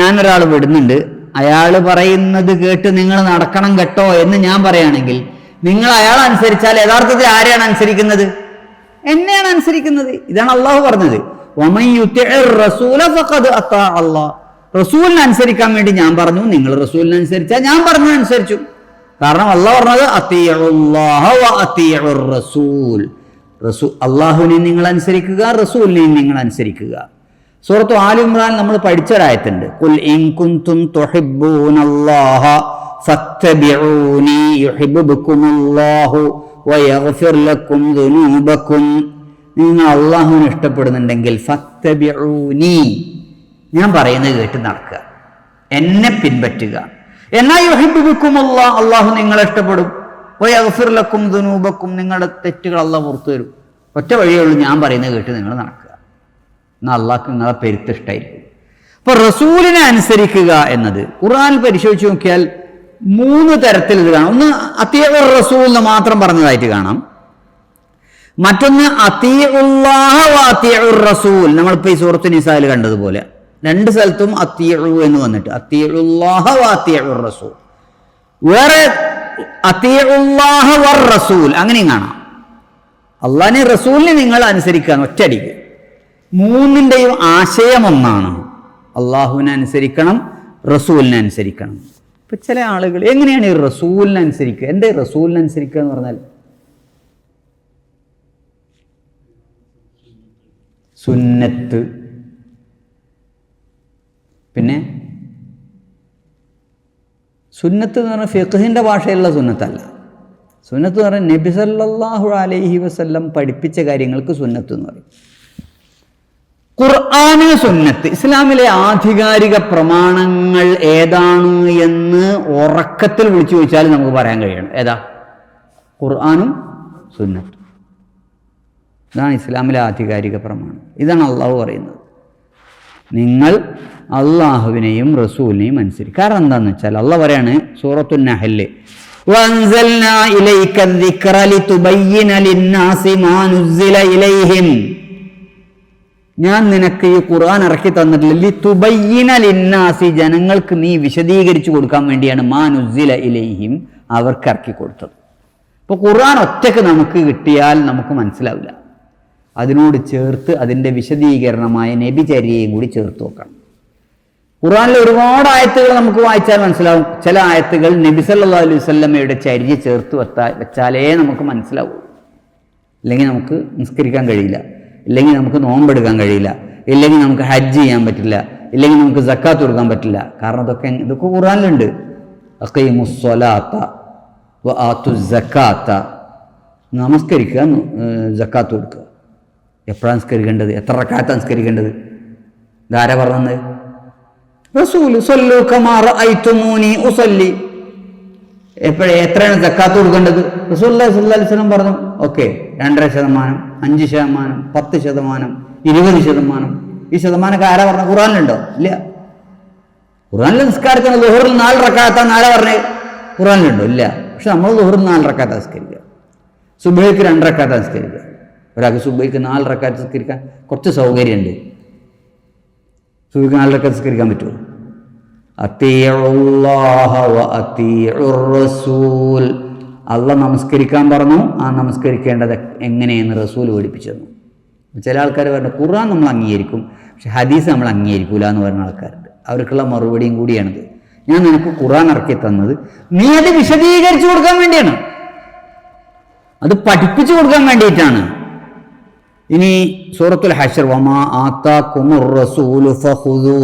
ഞാനൊരാൾ വിടുന്നുണ്ട്, അയാൾ പറയുന്നത് കേട്ട് നിങ്ങൾ നടക്കണം കേട്ടോ എന്ന് ഞാൻ പറയുകയാണെങ്കിൽ നിങ്ങൾ അയാൾ അനുസരിച്ചാൽ യഥാർത്ഥത്തിൽ ആരെയാണ് അനുസരിക്കുന്നത്? എന്നെയാണ് അനുസരിക്കുന്നത്. ഇതാണ് അള്ളാഹു പറഞ്ഞത്. വമൻ യുതിഇർ റസൂല ഫഖദ് അതാഅ അല്ലാഹ്. റസൂലിനെ അനുസരിക്കാൻ വേണ്ടി ഞാൻ പറഞ്ഞു, നിങ്ങൾ റസൂലിനെ അനുസരിച്ചാൽ ഞാൻ പറഞ്ഞു അനുസരിച്ചു. കാരണം അള്ളാഹു പറഞ്ഞത് അതീഉല്ലാഹ വഅതീഉർ റസൂൽ. അള്ളാഹുവിനെ നിങ്ങൾ അനുസരിക്കുക, റസൂലിനെയും നിങ്ങൾ അനുസരിക്കുക. സൂറത്തു ആൽ ഇംറാൻ നമ്മൾ പഠിച്ചൊരായത്തുണ്ട്, ഖുൽ ഇൻ കുൻതും തുഹിബ്ബൂനല്ലാഹ ഫത്തബിഊനി യുഹിബ്ബുകുമുല്ലാഹു വയഗ്ഫിർ ലക്കും ദുനൂബക്കും. നിങ്ങൾ അള്ളാഹുവിനെ ഇഷ്ടപ്പെടുന്നുണ്ടെങ്കിൽ ഫത്തബിഊനി, ഞാൻ പറയുന്നത് കേട്ട് നടക്കുക, എന്നെ പിൻപറ്റുക. എന്നാൽ യുഹിബ്ബുകുമുല്ലാഹ്, അള്ളാഹു നിങ്ങളെ ഇഷ്ടപ്പെടും. വയഗ്ഫിർ ലക്കും ദുനൂബക്കും, നിങ്ങളുടെ തെറ്റുകൾ അള്ളാഹു പുറത്തു തരും. ഒറ്റ വഴിയേ ഉള്ളൂ, ഞാൻ പറയുന്നത് കേട്ട് നിങ്ങൾ നടക്കുക. എന്നാൽ അള്ളാഹ്ക്ക് നിങ്ങളെ പെരുത്ത് ഇഷ്ടമായിരിക്കും. അപ്പൊ റസൂലിനെ അനുസരിക്കുക എന്നത് ഖുർആനിൽ പരിശോധിച്ച് നോക്കിയാൽ 3 തരത്തിൽ ഇത് കാണാം. ഒന്ന് അതീഉർ റസൂൽ എന്ന് മാത്രം പറഞ്ഞതായിട്ട് കാണാം. മറ്റൊന്ന് അതീഉല്ലാഹ വഅതീഉർ റസൂൽ, നമ്മളിപ്പോൾ ഈ സൂറത്തു നിസായിൽ കണ്ടതുപോലെ 2 സ്ഥലത്തും അതീഉ എന്ന് വന്നിട്ട് അതീഉല്ലാഹ വഅതീഉർ റസൂൽ. വേറെ അതീഉല്ലാഹ വർ റസൂൽ, അങ്ങനെയും കാണാം. അള്ളാഹിനെ റസൂലിനെ നിങ്ങൾ അനുസരിക്കുക ഒറ്റയടിക്ക്. 3ൻ്റെയും ആശയം ഒന്നാണ്. അള്ളാഹുവിനെ അനുസരിക്കണം, റസൂലിനെ അനുസരിക്കണം. ഇപ്പം ചില ആളുകൾ എങ്ങനെയാണ് ഈ റസൂലിനെ അനുസരിക്കുക? എന്താ റസൂലിനെ അനുസരിക്കുക എന്ന് പറഞ്ഞാൽ? സുന്നത്ത്, പിന്നെ സുന്നത്ത് എന്ന് പറഞ്ഞാൽ ഫിഖ്ഹിൻ്റെ ഭാഷയിലുള്ള സുന്നത്തല്ല. സുന്നത്ത് എന്ന് പറഞ്ഞാൽ നബി സല്ലല്ലാഹു അലൈഹി വസല്ലം പഠിപ്പിച്ച കാര്യങ്ങൾക്ക് സുന്നത്ത് എന്ന് പറയും. ഖുർആന് സുന്നത്ത്, ഇസ്ലാമിലെ ആധികാരിക പ്രമാണങ്ങൾ ഏതാണ് എന്ന് ഉറക്കത്തിൽ വിളിച്ചു ചോദിച്ചാൽ നമുക്ക് പറയാൻ കഴിയണം. ഏതാ? ഖുർആനും സുന്നത്തും. ഇതാണ് ഇസ്ലാമിലെ ആധികാരിക പ്രമാണം. ഇതാണ് അള്ളാഹു പറയുന്നത്, നിങ്ങൾ അള്ളാഹുവിനെയും റസൂലിനെയും അനുസരിക്കും. കാരണം എന്താണെന്ന് വെച്ചാൽ അള്ളാഹ് പറയാണ് സൂറത്തു നഹ്ല്, വഅൻസൽനാ ഇലൈക ദിക്റ ലിതുബയ്യിന ലിന്നാസി മാ നുസ്സില ഇലൈഹിം. ഞാൻ നിനക്ക് ഈ ഖുർആൻ ഇറക്കി തന്നിട്ടില്ല ലിതുബയ്യിന ലിന്നാസി, ജനങ്ങൾക്ക് നീ വിശദീകരിച്ചു കൊടുക്കാൻ വേണ്ടിയാണ് മാ നുസ്സില ഇലൈഹിം, അവർക്ക് ഇറക്കി കൊടുത്തത്. ഇപ്പോൾ ഖുർആൻ ഒറ്റക്ക് നമുക്ക് കിട്ടിയാൽ നമുക്ക് മനസ്സിലാവില്ല. അതിനോട് ചേർത്ത് അതിൻ്റെ വിശദീകരണമായ നബിചര്യയും കൂടി ചേർത്ത് വെക്കണം. ഖുർആനിൽ ഒരുപാട് ആയത്തുകൾ നമുക്ക് വായിച്ചാൽ മനസ്സിലാവും. ചില ആയത്തുകൾ നബി സല്ലല്ലാഹു അലൈഹി വസല്ലമയുടെ ചര്യ ചേർത്ത് വെച്ചാലേ നമുക്ക് മനസ്സിലാവൂ. ഇല്ലെങ്കിൽ നമുക്ക് നിസ്കരിക്കാൻ കഴിയില്ല, ഇല്ലെങ്കിൽ നമുക്ക് നോമ്പെടുക്കാൻ കഴിയില്ല, ഇല്ലെങ്കിൽ നമുക്ക് ഹജ്ജ് ചെയ്യാൻ പറ്റില്ല, ഇല്ലെങ്കിൽ നമുക്ക് സക്കാത്ത് കൊടുക്കാൻ പറ്റില്ല. കാരണം ഇതൊക്കെ ഖുർആനിലുണ്ട്. അഖീമുസ്സലാത്ത വആത്തുസ് സക്കാത്ത, നമസ്കരിക്കുക, സക്കാത്ത് കൊടുക്കുക. എപ്പോഴാണ് നിസ്കരിക്കേണ്ടത്? എത്ര റക്അത്താ നിസ്കരിക്കേണ്ടത്? ഇതാരാ പറഞ്ഞത്? റസൂൽ. സ്വല്ലൂ കമാ റഅയ്തുമൂനി ഉസല്ലി. എത്രയാണ് സക്കാത്ത് കൊടുക്കേണ്ടത്? റസൂലുള്ളാഹി സ്വല്ലല്ലാഹു അലൈഹി വസല്ലം പറഞ്ഞു. ഓക്കെ, 2.5%, 5%, 10%, 20%. ഈ ശതമാനമൊക്കെ ആരാ പറഞ്ഞ? ഖുർആനിലുണ്ടോ? ഇല്ല. ഖുർആനിൽ നിസ്കാരത്തിന് ളുഹറിൽ 4 റക്അത്താണ് ആരാ പറഞ്ഞത്? ഖുർആനിലുണ്ടോ? ഇല്ല. പക്ഷെ നമ്മൾ ളുഹറിൽ 4 റക്അത്ത് നിസ്കരിക്കുക, സുബ്ഹിക്ക് 2 റക്അത്ത് നിസ്കരിക്കുക. ഒരാൾക്ക് സുബ്ഹിക്ക് 4 റക്അത്ത് നിസ്കരിക്കാൻ കുറച്ച് സൗകര്യമുണ്ട്. സുബ്ഹിക്ക് 4 റക്അത്ത് നിസ്കരിക്കാൻ പറ്റുമോ? അത്തീഉല്ലാഹ വ അത്തീഉർ റസൂൽ. അള്ളാഹ് നമസ്കരിക്കാൻ പറഞ്ഞു, ആ നമസ്കരിക്കേണ്ടത് എങ്ങനെയെന്ന് റസൂൽ പഠിപ്പിച്ചു തന്നു. ചില ആൾക്കാർ പറഞ്ഞു ഖുർആൻ നമ്മൾ അംഗീകരിക്കും, പക്ഷെ ഹദീസ് നമ്മൾ അംഗീകരിക്കൂല എന്ന് പറഞ്ഞ ആൾക്കാരുണ്ട്. അവർക്കുള്ള മറുപടിയും കൂടിയാണിത്. ഞാൻ നിനക്ക് ഖുർആൻ ഇറക്കി തന്നത് നീ അത് വിശദീകരിച്ചു കൊടുക്കാൻ വേണ്ടിയാണ്, അത് പഠിപ്പിച്ചു കൊടുക്കാൻ വേണ്ടിയിട്ടാണ്. ഇനി സൂറത്തുൽ ഹശ്ർ, വമാ ആതാകുമുർ റസൂലു ഫഖുദൂ.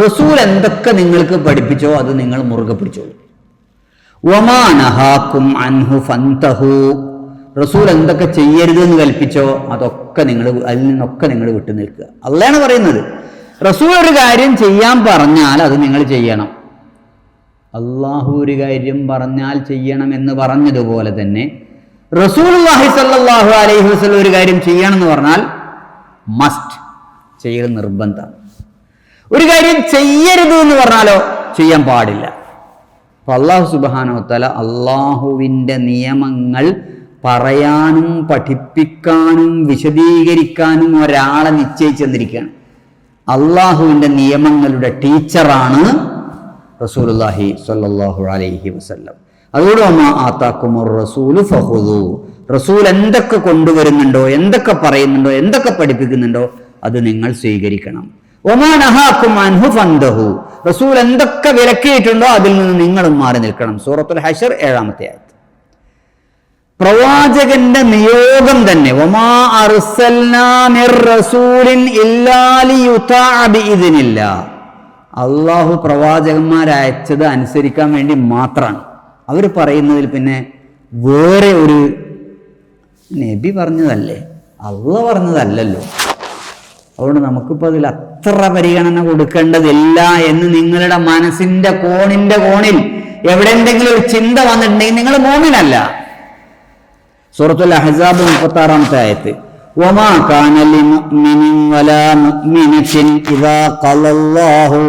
റസൂൽ എന്തൊക്കെ നിങ്ങൾക്ക് പഠിപ്പിച്ചോ അത് നിങ്ങൾ മുറുകെ പിടിച്ചോളൂ. വമാ നഹാകും അൻഹു ഫന്തഹു. റസൂൽ എന്തൊക്കെ ചെയ്യരുത് എന്ന് കൽപ്പിച്ചോ അതൊക്കെ അതിൽ നിന്നൊക്കെ നിങ്ങൾ വിട്ടു നിൽക്കുക. അള്ളാഹാണ് പറയുന്നത്. റസൂൽ ഒരു കാര്യം ചെയ്യാൻ പറഞ്ഞാൽ അത് നിങ്ങൾ ചെയ്യണം. അള്ളാഹു ഒരു കാര്യം പറഞ്ഞാൽ ചെയ്യണം എന്ന് പറഞ്ഞതുപോലെ തന്നെ റസൂലുള്ളാഹി സ്വല്ലല്ലാഹു അലൈഹി വസല്ലം ഒരു കാര്യം ചെയ്യണം എന്ന് പറഞ്ഞാൽ മസ്റ്റ്, ചെയ്യൽ നിർബന്ധമാണ്. ഒരു കാര്യം ചെയ്യരുത് എന്ന് പറഞ്ഞാലോ ചെയ്യാൻ പാടില്ല. അപ്പൊ അള്ളാഹു സുബ്ഹാനഹു വ തആല അള്ളാഹുവിൻ്റെ നിയമങ്ങൾ പറയാനും പഠിപ്പിക്കാനും വിശദീകരിക്കാനും ഒരാളെ നിശ്ചയിച്ചു തന്നിരിക്കുകയാണ്. അള്ളാഹുവിൻ്റെ നിയമങ്ങളുടെ ടീച്ചറാണ് റസൂലുള്ളാഹി സ്വല്ലല്ലാഹു അലൈഹി വസല്ലം. അതുകൊണ്ട് വമാ ആതാകുമുർ റസൂലു ഫഖുദൂ. റസൂൽ എന്തൊക്കെ കൊണ്ടുവരുന്നുണ്ടോ, എന്തൊക്കെ പറയുന്നുണ്ടോ, എന്തൊക്കെ പഠിപ്പിക്കുന്നുണ്ടോ അത് നിങ്ങൾ സ്വീകരിക്കണം. വമാ നഹാകും അൻഹു ഫന്തഹു. റസൂൽ എന്തൊക്കെ വിലക്കിയിട്ടുണ്ടോ അതിൽ നിന്ന് നിങ്ങളും മാറി നിൽക്കണം. സൂറത്തുൽ ഹശ്ർ 7-ാമത്തെ ആയത്ത്. പ്രവാചകന്റെ നിയോഗം തന്നെ വമാ അർസൽനാ മിർ റസൂലിൻ ഇല്ലാ ലിയുതഅ ബിഇദ്നില്ലാ. അള്ളാഹു പ്രവാചകന്മാരയച്ചത് അനുസരിക്കാൻ വേണ്ടി മാത്രമാണ്. അവർ പറയുന്നതിൽ പിന്നെ വേറെ ഒരു നബി പറഞ്ഞതല്ലേ, അള്ളാഹ് പറഞ്ഞതല്ലല്ലോ. അതുകൊണ്ട് നമുക്കിപ്പോൾ അതിൽ അത്ര പരിഗണന കൊടുക്കേണ്ടതില്ല എന്ന് നിങ്ങളുടെ മനസ്സിന്റെ കോണിൽ എവിടെയെങ്കിലും ഒരു ചിന്ത വന്നിട്ടുണ്ടെങ്കിൽ നിങ്ങൾ മോമിനല്ല. സൂറത്തുൽ അഹ്സാബ് 36-ാമത്തെ ആയത്ത്. വമാ കാന ലിമുഅ്മിനിൻ വലാ മുഅ്മിനത്തിൻ ഇദാ ഖലല്ലാഹു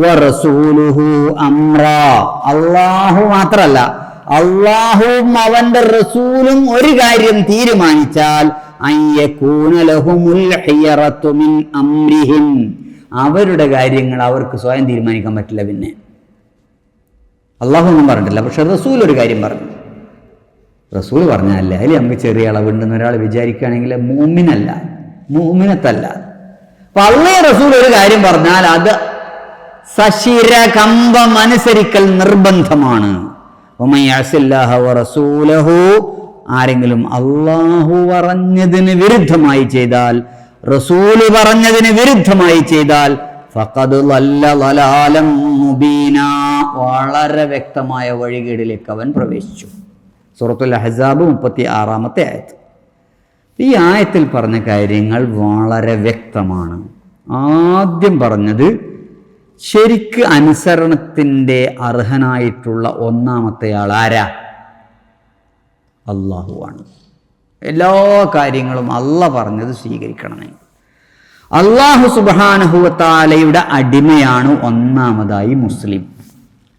വറസൂലുഹു അംറാ. അല്ലാഹു മാത്രല്ല, അല്ലാഹുവും അവന്റെ റസൂലും ഒരു കാര്യം തീരുമാനിച്ചാൽ അയ്യകൂന ലഹുമുൽ ഖിയറതു മിൻ അംരിഹിം. അവരുടെ കാര്യങ്ങൾ അവർക്ക് സ്വയം തീരുമാനിക്കാൻ പറ്റില്ല. പിന്നെ അല്ലാഹു ഒന്നും പറഞ്ഞിട്ടില്ല, പക്ഷെ റസൂൽ ഒരു കാര്യം പറഞ്ഞു. റസൂൽ പറഞ്ഞല്ല, അതിൽ നമുക്ക് ചെറിയ അളവുണ്ടെന്ന് ഒരാൾ വിചാരിക്കുകയാണെങ്കിൽ മൂമിനത്തല്ല. അപ്പൊ അള്ളാഹു റസൂൽ ഒരു കാര്യം പറഞ്ഞാൽ അത് സശിരകമ്പം അനുസരിക്കൽ നിർബന്ധമാണ്. വമൻ യഅസില്ലാഹ വറസൂലഹു. ആരെങ്കിലും അള്ളാഹു പറഞ്ഞതിന് വിരുദ്ധമായി ചെയ്താൽ, റസൂൽ പറഞ്ഞതിന് വിരുദ്ധമായി ചെയ്താൽ ഫഖദ് ളല്ല ളലാലം മുബീന. വളരെ വ്യക്തമായ വഴികേടിലേക്ക് അവൻ പ്രവേശിച്ചു. സൂറത്തുൽ അഹ്സാബ് 36-ാമത്തെ ആയത്ത്. ഈ ആയത്തിൽ പറഞ്ഞ കാര്യങ്ങൾ വളരെ വ്യക്തമാണ്. ആദ്യം പറഞ്ഞത് ശരിക്ക് അനുസരണത്തിൻ്റെ അർഹനായിട്ടുള്ള ഒന്നാമത്തെ ആൾ ആരാ? അള്ളാഹുവാണ്. എല്ലാ കാര്യങ്ങളും അള്ളാഹ് പറഞ്ഞത് സ്വീകരിക്കണമേ. അള്ളാഹു സുബ്ഹാനഹു വ തആലയുടെ അടിമയാണ് ഒന്നാമതായി മുസ്ലിം,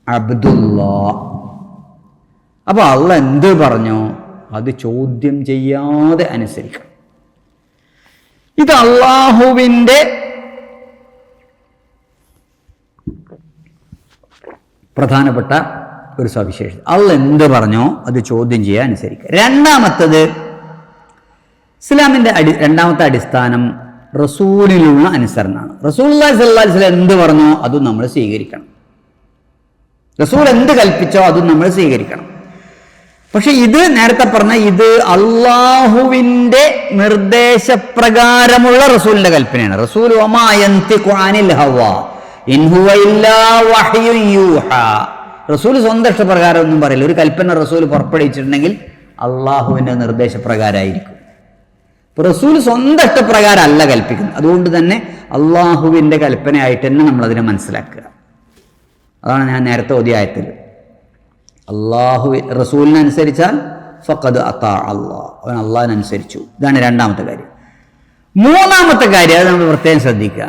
അബ്ദുല്ലാഹ്. അപ്പോൾ അള്ളാഹ് എന്ത് പറഞ്ഞോ അത് ചോദ്യം ചെയ്യാതെ അനുസരിക്കണം. ഇത് അള്ളാഹുവിൻ്റെ പ്രധാനപ്പെട്ട ഒരു സവിശേഷത. അള്ളാഹ് എന്ത് പറഞ്ഞോ അത് ചോദ്യം ചെയ്യാൻ അനുസരിക്കുക. രണ്ടാമത്തത്, ഇസ്ലാമിൻ്റെ രണ്ടാമത്തെ അടിസ്ഥാനം റസൂലിലുള്ള അനുസരണമാണ്. റസൂലുള്ളാഹി സ്വല്ലല്ലാഹു അലൈഹി വസല്ലം എന്ത് പറഞ്ഞോ അതും നമ്മൾ സ്വീകരിക്കണം. റസൂൽ എന്ത് കൽപ്പിച്ചോ അതും നമ്മൾ സ്വീകരിക്കണം. പക്ഷെ ഇത് നേരത്തെ പറഞ്ഞ ഇത് അള്ളാഹുവിൻ്റെ നിർദ്ദേശപ്രകാരമുള്ള റസൂലിന്റെ കൽപ്പനയാണ്. റസൂൽ വമാ യന്തിഖു അനിൽ ഹവാ ഇൻ ഹുവ ഇല്ലാ വഹ്യുൻ യൂഹാ. റസൂൽ സ്വന്തം ഇഷ്ടപ്രകാരം ഒന്നും പറയില്ല. ഒരു കൽപ്പന റസൂൽ പുറപ്പെടുവിച്ചിട്ടുണ്ടെങ്കിൽ അള്ളാഹുവിൻ്റെ നിർദ്ദേശപ്രകാരമായിരിക്കും. റസൂൽ സ്വന്തം ഇഷ്ടപ്രകാരമല്ല കൽപ്പിക്കുന്നത്. അതുകൊണ്ട് തന്നെ അള്ളാഹുവിൻ്റെ കൽപ്പനയായിട്ട് തന്നെ നമ്മളതിനെ മനസ്സിലാക്കുക. അതാണ് ഞാൻ നേരത്തെ ഓതിയ ആയത്തിൽ റസൂലിനനുസരിച്ചാൽ ഫഖദ് അതാ അല്ലാഹ്, അവൻ അള്ളാഹിനനുസരിച്ചു. ഇതാണ് രണ്ടാമത്തെ കാര്യം. മൂന്നാമത്തെ കാര്യം അത് നമ്മൾ പ്രത്യേകം ശ്രദ്ധിക്കുക.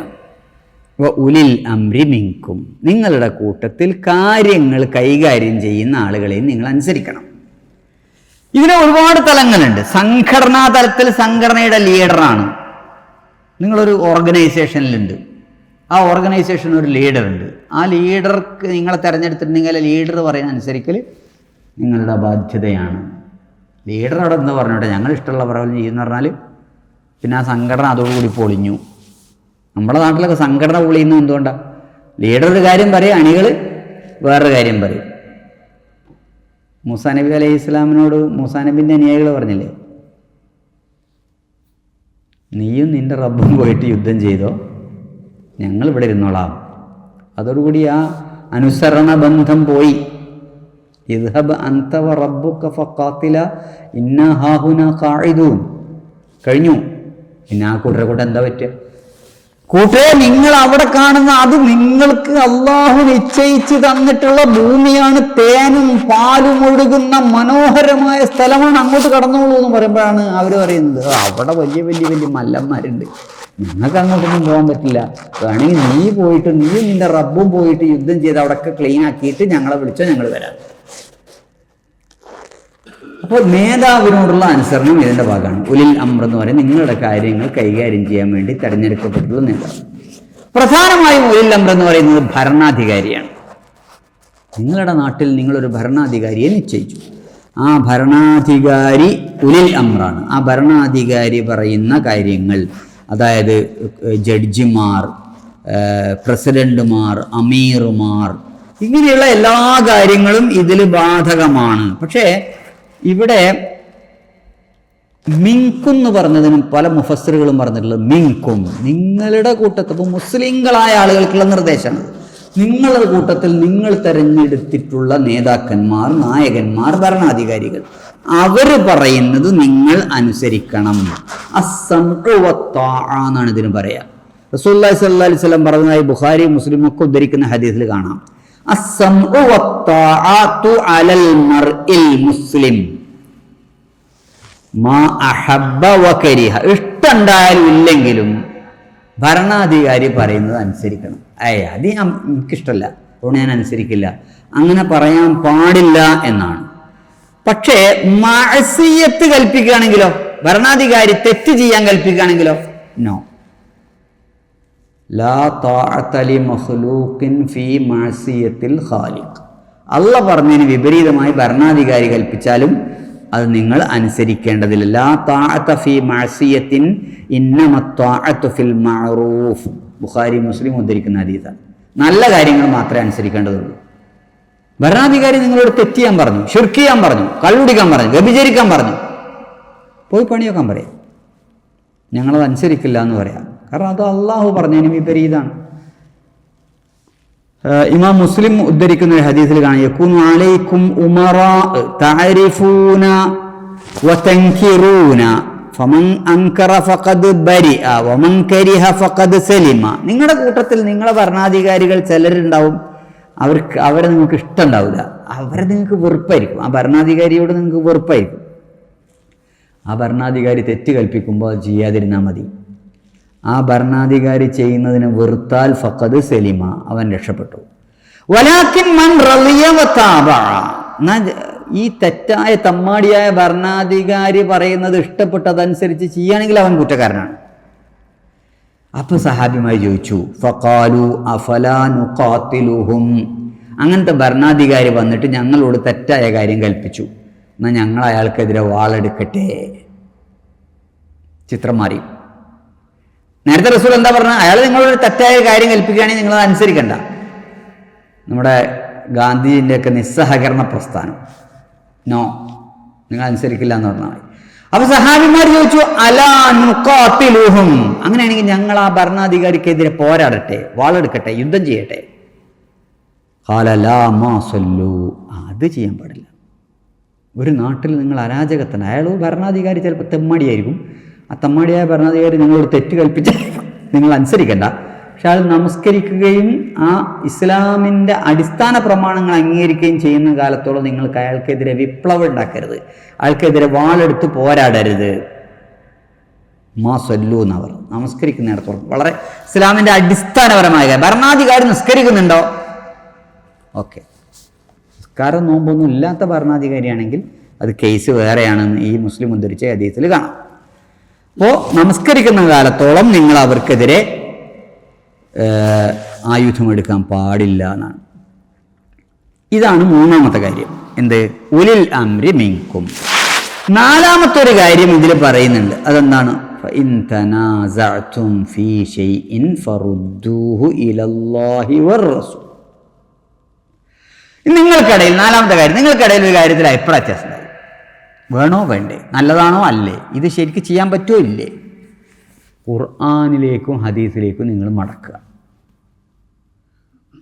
ഉലിൽ അംരി മിൻകും, നിങ്ങളുടെ കൂട്ടത്തിൽ കാര്യങ്ങൾ കൈകാര്യം ചെയ്യുന്ന ആളുകളെയും നിങ്ങൾ അനുസരിക്കണം. ഇതിന് ഒരുപാട് തലങ്ങളുണ്ട്. സംഘടനാ തലത്തിൽ സംഘടനയുടെ ലീഡറാണ്. നിങ്ങളൊരു ഓർഗനൈസേഷനിലുണ്ട്, ആ ഓർഗനൈസേഷൻ ഒരു ലീഡറുണ്ട്. ആ ലീഡർക്ക് നിങ്ങളെ തിരഞ്ഞെടുത്തിട്ടുണ്ടെങ്കിൽ ലീഡർ പറയുന്ന അനുസരിക്കൽ നിങ്ങളുടെ ബാധ്യതയാണ്. ലീഡർ അവിടെ എന്താ പറഞ്ഞോട്ടെ, ഞങ്ങൾ ഇഷ്ടമുള്ള പ്രകാരം ചെയ്യുന്ന പറഞ്ഞാൽ പിന്നെ ആ സംഘടന അതോടുകൂടി പൊളിഞ്ഞു. നമ്മുടെ നാട്ടിലൊക്കെ സംഘടന പൊളിയുന്നത് എന്തുകൊണ്ടാണ്? ലീഡർ ഒരു കാര്യം പറയും, അണികൾ വേറൊരു കാര്യം പറയും. മൂസാ നബി അലൈഹി ഇസ്ലാമിനോട് മൂസാ നബിൻ്റെ അനുയായികൾ പറഞ്ഞില്ലേ, നീയും നിൻ്റെ റബ്ബും പോയിട്ട് യുദ്ധം ചെയ്തോ, ഞങ്ങൾ ഇവിടെ ഇരുന്നോളാം. അതോടുകൂടി ആ അനുസരണ ബന്ധം പോയി. ഇദ്ഹബ് അൻത വ റബ്ബുക ഫഖാതില ഇന്നാ ഹാഹുനാ ഖാഇദൂൻ. കഴിഞ്ഞു. പിന്നെ ആ കൂട്ടരെ എന്താ പറ്റുക? കൂട്ടരെ നിങ്ങൾ അവിടെ കാണുന്ന അത് നിങ്ങൾക്ക് അള്ളാഹു നിശ്ചയിച്ച് തന്നിട്ടുള്ള ഭൂമിയാണ്. തേനും പാലും ഒഴുകുന്ന മനോഹരമായ സ്ഥലമാണ്, അങ്ങോട്ട് കടന്നോളൂ എന്ന് പറയുമ്പോഴാണ് അവർ പറയുന്നത് അവിടെ വലിയ വലിയ വലിയ മല്ലന്മാരുണ്ട്, ഞങ്ങൾക്ക് അങ്ങോട്ടൊന്നും പോകാൻ പറ്റില്ല. വേണമെങ്കിൽ നീ പോയിട്ട് നീയും നിന്റെ റബ്ബും പോയിട്ട് യുദ്ധം ചെയ്ത് അവിടെയൊക്കെ ക്ലീൻ ആക്കിയിട്ട് ഞങ്ങളെ വിളിച്ചോ, ഞങ്ങൾ വരാം. അപ്പോൾ നേതാവിനോടുള്ള അനുസരണം ഇതിൻ്റെ ഭാഗമാണ്. ഉലിൽ അംർ എന്ന് പറയുന്നത് നിങ്ങളുടെ കാര്യങ്ങൾ കൈകാര്യം ചെയ്യാൻ വേണ്ടി തിരഞ്ഞെടുക്കപ്പെട്ടിട്ടുള്ള നേതാവ്. പ്രധാനമായും ഉലിൽ അംർ എന്ന് പറയുന്നത് ഭരണാധികാരിയാണ്. നിങ്ങളുടെ നാട്ടിൽ നിങ്ങളൊരു ഭരണാധികാരിയെ നിശ്ചയിച്ചു. ആ ഭരണാധികാരി ഉലിൽ അംറാണ്. ആ ഭരണാധികാരി പറയുന്ന കാര്യങ്ങൾ, അതായത് ജഡ്ജിമാർ, പ്രസിഡന്റുമാർ, അമീറുമാർ, ഇങ്ങനെയുള്ള എല്ലാ കാര്യങ്ങളും ഇതിൽ ബാധകമാണ്. പക്ഷേ ഇവിടെ മിൻകും എന്ന് പറഞ്ഞതിനും പല മുഫസ്സിറുകളും പറഞ്ഞിട്ടുള്ളത് മിൻകും, നിങ്ങളുടെ കൂട്ടത്തിൽ. ഇപ്പോൾ മുസ്ലിങ്ങളായ ആളുകൾക്കുള്ള നിർദ്ദേശമാണ്. നിങ്ങളുടെ കൂട്ടത്തിൽ നിങ്ങൾ തെരഞ്ഞെടുത്തിട്ടുള്ള നേതാക്കന്മാർ, നായകന്മാർ, ഭരണാധികാരികൾ, അവർ പറയുന്നത് നിങ്ങൾ അനുസരിക്കണം. അസ്സംഉ വത്താഅ എന്നാണ് ഇതിന് പറയാ. റസൂലുള്ളാഹി സ്വല്ലല്ലാഹു അലൈഹി വസല്ലം പറഞ്ഞതായി ബുഖാരി മുസ്ലിം ഒക്കെ ഉദ്ധരിക്കുന്ന ഹദീസിൽ കാണാം. അസ്സംഉ വത്താഅതു അലൽ മർഇൽ മുസ്ലിം മാ അഹബ്ബ വകരിഹ. ഇഷ്ടമുണ്ടായാലും ഇല്ലെങ്കിലും ഭരണാധികാരി പറയുന്നത് അനുസരിക്കണം. അത് എനിക്കിഷ്ടമല്ല, അതുകൊണ്ട് ഞാൻ അനുസരിക്കില്ല, അങ്ങനെ പറയാൻ പാടില്ല എന്നാണ്. പക്ഷേ മഅസിയത്ത് കൽപ്പിക്കുകയാണെങ്കിലോ, ഭരണാധികാരി തെറ്റ് ചെയ്യാൻ കൽപ്പിക്കുകയാണെങ്കിലോ, നോ. ലാ ത്വാഅത ലി മഖ്ലൂഖിൻ ഫീ മഅസിയത്തിൽ ഖാലിഖ്. അല്ലാഹ് പറഞ്ഞതിന് വിപരീതമായി ഭരണാധികാരി കൽപ്പിച്ചാലും അത് നിങ്ങൾ അനുസരിക്കേണ്ടതില്ല. ലാ ത്വാഅത ഫീ മഅസിയത്തിൻ ഇന്നമ ത്വാഅതു ഫിൽ മഅറൂഫ്. ബുഖാരി മുസ്ലിം ഉദ്ധരിക്കുന്ന ഹദീസാണ്. നല്ല കാര്യങ്ങൾ മാത്രമേ അനുസരിക്കേണ്ടതുള്ളൂ. ഭരണാധികാരി നിങ്ങളോട് തെറ്റ് ചെയ്യാൻ പറഞ്ഞു, ശിർക്ക് ചെയ്യാൻ പറഞ്ഞു, കള്ളുടിക്കാൻ പറഞ്ഞു, വ്യഭിചരിക്കാൻ പറഞ്ഞു, പോയി പണിയൊക്കാൻ പറയാം. ഞങ്ങളത് അനുസരിക്കില്ല എന്ന് പറയാം. കാരണം അത് അള്ളാഹു പറഞ്ഞതിന് വിപരീതമാണ്. ഇമാം മുസ്ലിം ഉദ്ധരിക്കുന്ന ഒരു ഹദീസിൽ കാണാം, യകൂനു അലൈക്കും ഉമറാ തഅരിഫൂന വതൻകിറൂന ഫമൻ അൻകറ ഫഖദ് ബരിഅ വമൻ കരിഹ ഫഖദ് സലിമ. നിങ്ങളുടെ കൂട്ടത്തിൽ നിങ്ങളെ ഭരണാധികാരികൾ ചിലരുണ്ടാവും, അവരെ നിങ്ങൾക്ക് ഇഷ്ടമുണ്ടാവില്ല, അവരെ നിങ്ങൾക്ക് വെറുപ്പായിരിക്കും. ആ ഭരണാധികാരിയോട് നിങ്ങൾക്ക് വെറുപ്പായിരിക്കും. ആ ഭരണാധികാരി തെറ്റ് കൽപ്പിക്കുമ്പോൾ അത് ചെയ്യാതിരുന്നാൽ മതി. ആ ഭരണാധികാരി ചെയ്യുന്നതിന് വെറുത്താൽ ഫഖദ് സലിമ, അവൻ രക്ഷപ്പെട്ടു. വലാകിൻ മൻ റളിയ വതഅബഅ. ഈ തെറ്റായ തമ്മാടിയായ ഭരണാധികാരി പറയുന്നത് ഇഷ്ടപ്പെട്ടതനുസരിച്ച് ചെയ്യുകയാണെങ്കിൽ അവൻ കുറ്റക്കാരനാണ്. അപ്പൊ സഹാബിമായി ചോദിച്ചു, ഫഖാലു അഫലാ നുഖാതിലുഹും. അങ്ങനത്തെ ഭരണാധികാരി വന്നിട്ട് ഞങ്ങളോട് തെറ്റായ കാര്യം കൽപ്പിച്ചു, എന്നാൽ ഞങ്ങൾ അയാൾക്കെതിരെ വാളെടുക്കട്ടെ. ചിത്രം മാറി. നേരത്തെ റസൂൽ എന്താ പറഞ്ഞത്? അയാൾ നിങ്ങളൊരു തെറ്റായ കാര്യം കൽപ്പിക്കുകയാണെങ്കിൽ നിങ്ങളത് അനുസരിക്കണ്ട. നമ്മുടെ ഗാന്ധിജിൻ്റെയൊക്കെ നിസ്സഹകരണ പ്രസ്ഥാനം, നോ, നിങ്ങൾ അനുസരിക്കില്ല എന്ന് പറഞ്ഞാൽ മതി. അപ്പൊ സഹാബിമാർ ചോദിച്ചു, അലാ നുഖാതിലുഹും, അങ്ങനെയാണെങ്കിൽ ഞങ്ങൾ ആ ഭരണാധികാരിക്കെതിരെ പോരാടട്ടെ, വാളെടുക്കട്ടെ, യുദ്ധം ചെയ്യട്ടെ. ഖാല ലാ മാ സല്ലു, അത് ചെയ്യാൻ പാടില്ല. ഒരു നാട്ടിൽ നിങ്ങൾ അരാജകത്തിന്, അയാൾ ഭരണാധികാരി ചിലപ്പോൾ തെമ്മാടിയായിരിക്കും, ആ തെമ്മാടിയായ ഭരണാധികാരി നിങ്ങളോട് തെറ്റ് കൽപ്പിച്ച് നിങ്ങൾ അനുസരിക്കണ്ട. പക്ഷെ അയാൾ നമസ്കരിക്കുകയും ആ ഇസ്ലാമിൻ്റെ അടിസ്ഥാന പ്രമാണങ്ങൾ അംഗീകരിക്കുകയും ചെയ്യുന്ന കാലത്തോളം നിങ്ങൾക്ക് അയാൾക്കെതിരെ വിപ്ലവം ഉണ്ടാക്കരുത്, അയാൾക്കെതിരെ വാളെടുത്ത് പോരാടരുത്. മാ സല്ലു എന്നവർ നമസ്കരിക്കുന്നിടത്തോളം, വളരെ ഇസ്ലാമിൻ്റെ അടിസ്ഥാനപരമായ കാര്യം. ഭരണാധികാരി നിസ്കരിക്കുന്നുണ്ടോ? ഓക്കെ, നിസ്കാരം നോമ്പൊന്നും ഇല്ലാത്ത ഭരണാധികാരിയാണെങ്കിൽ അത് കേസ് വേറെയാണെന്ന് ഈ മുസ്ലിം ഉദ്ധരിച്ച ഹദീസിൽ കാണാം. അപ്പോൾ നമസ്കരിക്കുന്ന കാലത്തോളം നിങ്ങൾ അവർക്കെതിരെ ആയുധമെടുക്കാൻ പാടില്ല എന്നാണ്. ഇതാണ് മൂന്നാമത്തെ കാര്യം. എന്ത്? ഉലിൽ അംരി മിൻകും. നാലാമത്തെ ഒരു കാര്യം ഇതിൽ പറയുന്നുണ്ട്. അതെന്താണ്? ഫഇൻ തനാസഅതും ഫീ ശൈഇൻ ഫറുദ്ദൂഹു ഇലല്ലാഹി വറസൂൽ. നിങ്ങൾക്കിടയിൽ, നാലാമത്തെ കാര്യം, നിങ്ങൾക്കിടയിൽ ഒരു കാര്യത്തിൽ അഭിപ്രായ വ്യത്യാസം ഉണ്ടായി, വേണോ വേണ്ടേ, നല്ലതാണോ അല്ലേ, ഇത് ശരിക്കും ചെയ്യാൻ പറ്റുമോ ഇല്ലേ, ഖുർആനിലേക്കും ഹദീസിലേക്കും നിങ്ങൾ മടക്കുക.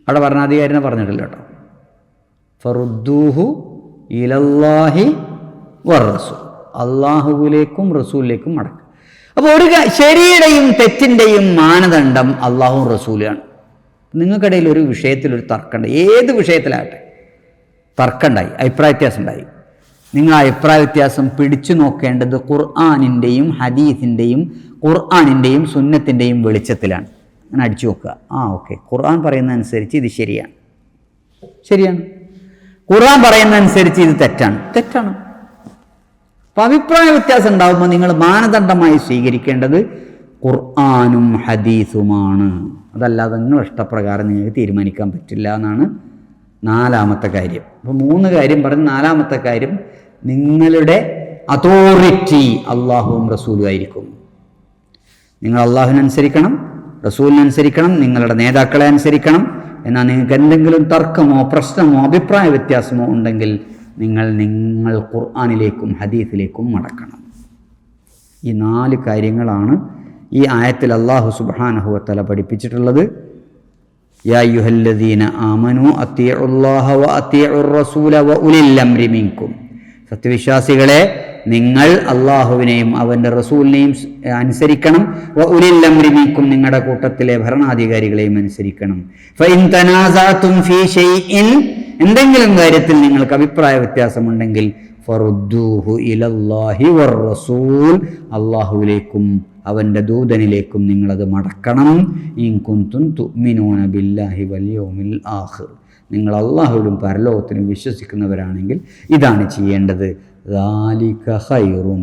അവിടെ ഭരണാധികാരിനെ പറഞ്ഞിട്ടില്ല കേട്ടോ. ഫറുദ്ദൂഹു ഇലല്ലാഹി വറസൂൽ, അള്ളാഹുവിലേക്കും റസൂലിലേക്കും മടക്കുക. അപ്പോൾ ഒരു ശരിയുടെയും തെറ്റിൻ്റെയും മാനദണ്ഡം അള്ളാഹുവും റസൂലാണ്. നിങ്ങൾക്കിടയിൽ ഒരു വിഷയത്തിൽ ഒരു തർക്കമുണ്ട്, ഏത് വിഷയത്തിലാകട്ടെ തർക്കമുണ്ടായി, അഭിപ്രായ വ്യത്യാസം ഉണ്ടായി, നിങ്ങൾ ആ അഭിപ്രായ വ്യത്യാസം പിടിച്ചു നോക്കേണ്ടത് ഖുർആനിൻ്റെയും ഹദീസിൻ്റെയും ഖുർആനിൻ്റെയും സുന്നത്തിൻ്റെയും വെളിച്ചത്തിലാണ്. അങ്ങനെ അടിച്ചു നോക്കുക. ഓക്കെ, ഖുർആൻ പറയുന്നതനുസരിച്ച് ഇത് ശരിയാണ്, ഖുർആൻ പറയുന്നതനുസരിച്ച് ഇത് തെറ്റാണ്. അപ്പം അഭിപ്രായ വ്യത്യാസം ഉണ്ടാകുമ്പോൾ നിങ്ങൾ മാനദണ്ഡമായി സ്വീകരിക്കേണ്ടത് ഖുർആനും ഹദീസുമാണ്. അതല്ലാതെ നിങ്ങളുടെ ഇഷ്ടപ്രകാരം നിങ്ങൾക്ക് തീരുമാനിക്കാൻ പറ്റില്ല എന്നാണ് നാലാമത്തെ കാര്യം. അപ്പോൾ 3 കാര്യം പറഞ്ഞ് നാലാമത്തെ കാര്യം, നിങ്ങളുടെ അതോറിറ്റി അള്ളാഹുവും റസൂലും ആയിരിക്കും. നിങ്ങൾ അള്ളാഹുവിനനുസരിക്കണം, റസൂലിനനുസരിക്കണം, നിങ്ങളുടെ നേതാക്കളെ അനുസരിക്കണം. എന്നാൽ നിങ്ങൾക്ക് എന്തെങ്കിലും തർക്കമോ പ്രശ്നമോ അഭിപ്രായ വ്യത്യാസമോ ഉണ്ടെങ്കിൽ നിങ്ങൾ ഖുർആനിലേക്കും ഹദീസിലേക്കും മടക്കണം. ഈ 4 കാര്യങ്ങളാണ് ഈ ആയത്തിൽ അല്ലാഹു സുബ്ഹാനഹു വ തആല പഠിപ്പിച്ചിട്ടുള്ളത്. യാ അയ്യുഹല്ലദീന ആമനൂ അത്തിഉല്ലാഹ വ അത്തിഉർ റസൂല വ ഉലിൽ അംരി മിൻകും. സത്യവിശ്വാസികളെ, നിങ്ങൾ അള്ളാഹുവിനെയും അവൻ്റെ റസൂലിനെയും അനുസരിക്കണം. വ ഉലിൽ അംരി മിൻകും, നിങ്ങളുടെ കൂട്ടത്തിലെ ഭരണാധികാരികളെയും അനുസരിക്കണം. ഫഇൻ തനാസഅതും ഫീ ശൈഇൻ, എന്തെങ്കിലും കാര്യത്തിൽ നിങ്ങൾക്ക് അഭിപ്രായ വ്യത്യാസമുണ്ടെങ്കിൽ ഫറുദ്ദൂഹു ഇലല്ലാഹി വർ റസൂൽ, അള്ളാഹുവിലേക്കും അവൻ്റെ ദൂതനിലേക്കും നിങ്ങളത് മടക്കണം. ഇൻ കുൻതും തുഅ്മിനൂന ബില്ലാഹി വൽ യൗമിൽ ആഖിർ, നിങ്ങൾ അള്ളാഹുവിലും പരലോകത്തിലും വിശ്വസിക്കുന്നവരാണെങ്കിൽ ഇതാണ് ചെയ്യേണ്ടത്. ദാലിക ഖൈറുൻ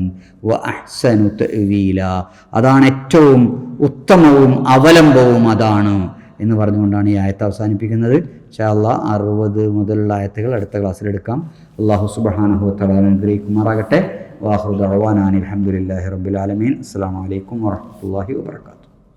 വ അഹ്സനു തഅ്വീല, അതാണ് ഏറ്റവും ഉത്തമവും അവലംബവും അതാണ് എന്ന് പറഞ്ഞുകൊണ്ടാണ് ഈ ആയത്ത് അവസാനിപ്പിക്കുന്നത്. ഇൻഷാ അല്ലാഹ് 60 മുതലുള്ള ആയത്തുകൾ അടുത്ത ക്ലാസ്സിലെടുക്കാം. അല്ലാഹു സുബ്ഹാനഹു വ തആല അനുഗ്രഹിക്കുമാറാകട്ടെ. വാഖിറു ദഅവാനാ അൽഹംദുലില്ലാഹി റബ്ബിൽ ആലമീൻ. അസ്സലാമു അലൈക്കും വറഹ്മത്തുള്ളാഹി വബറകാതുഹു.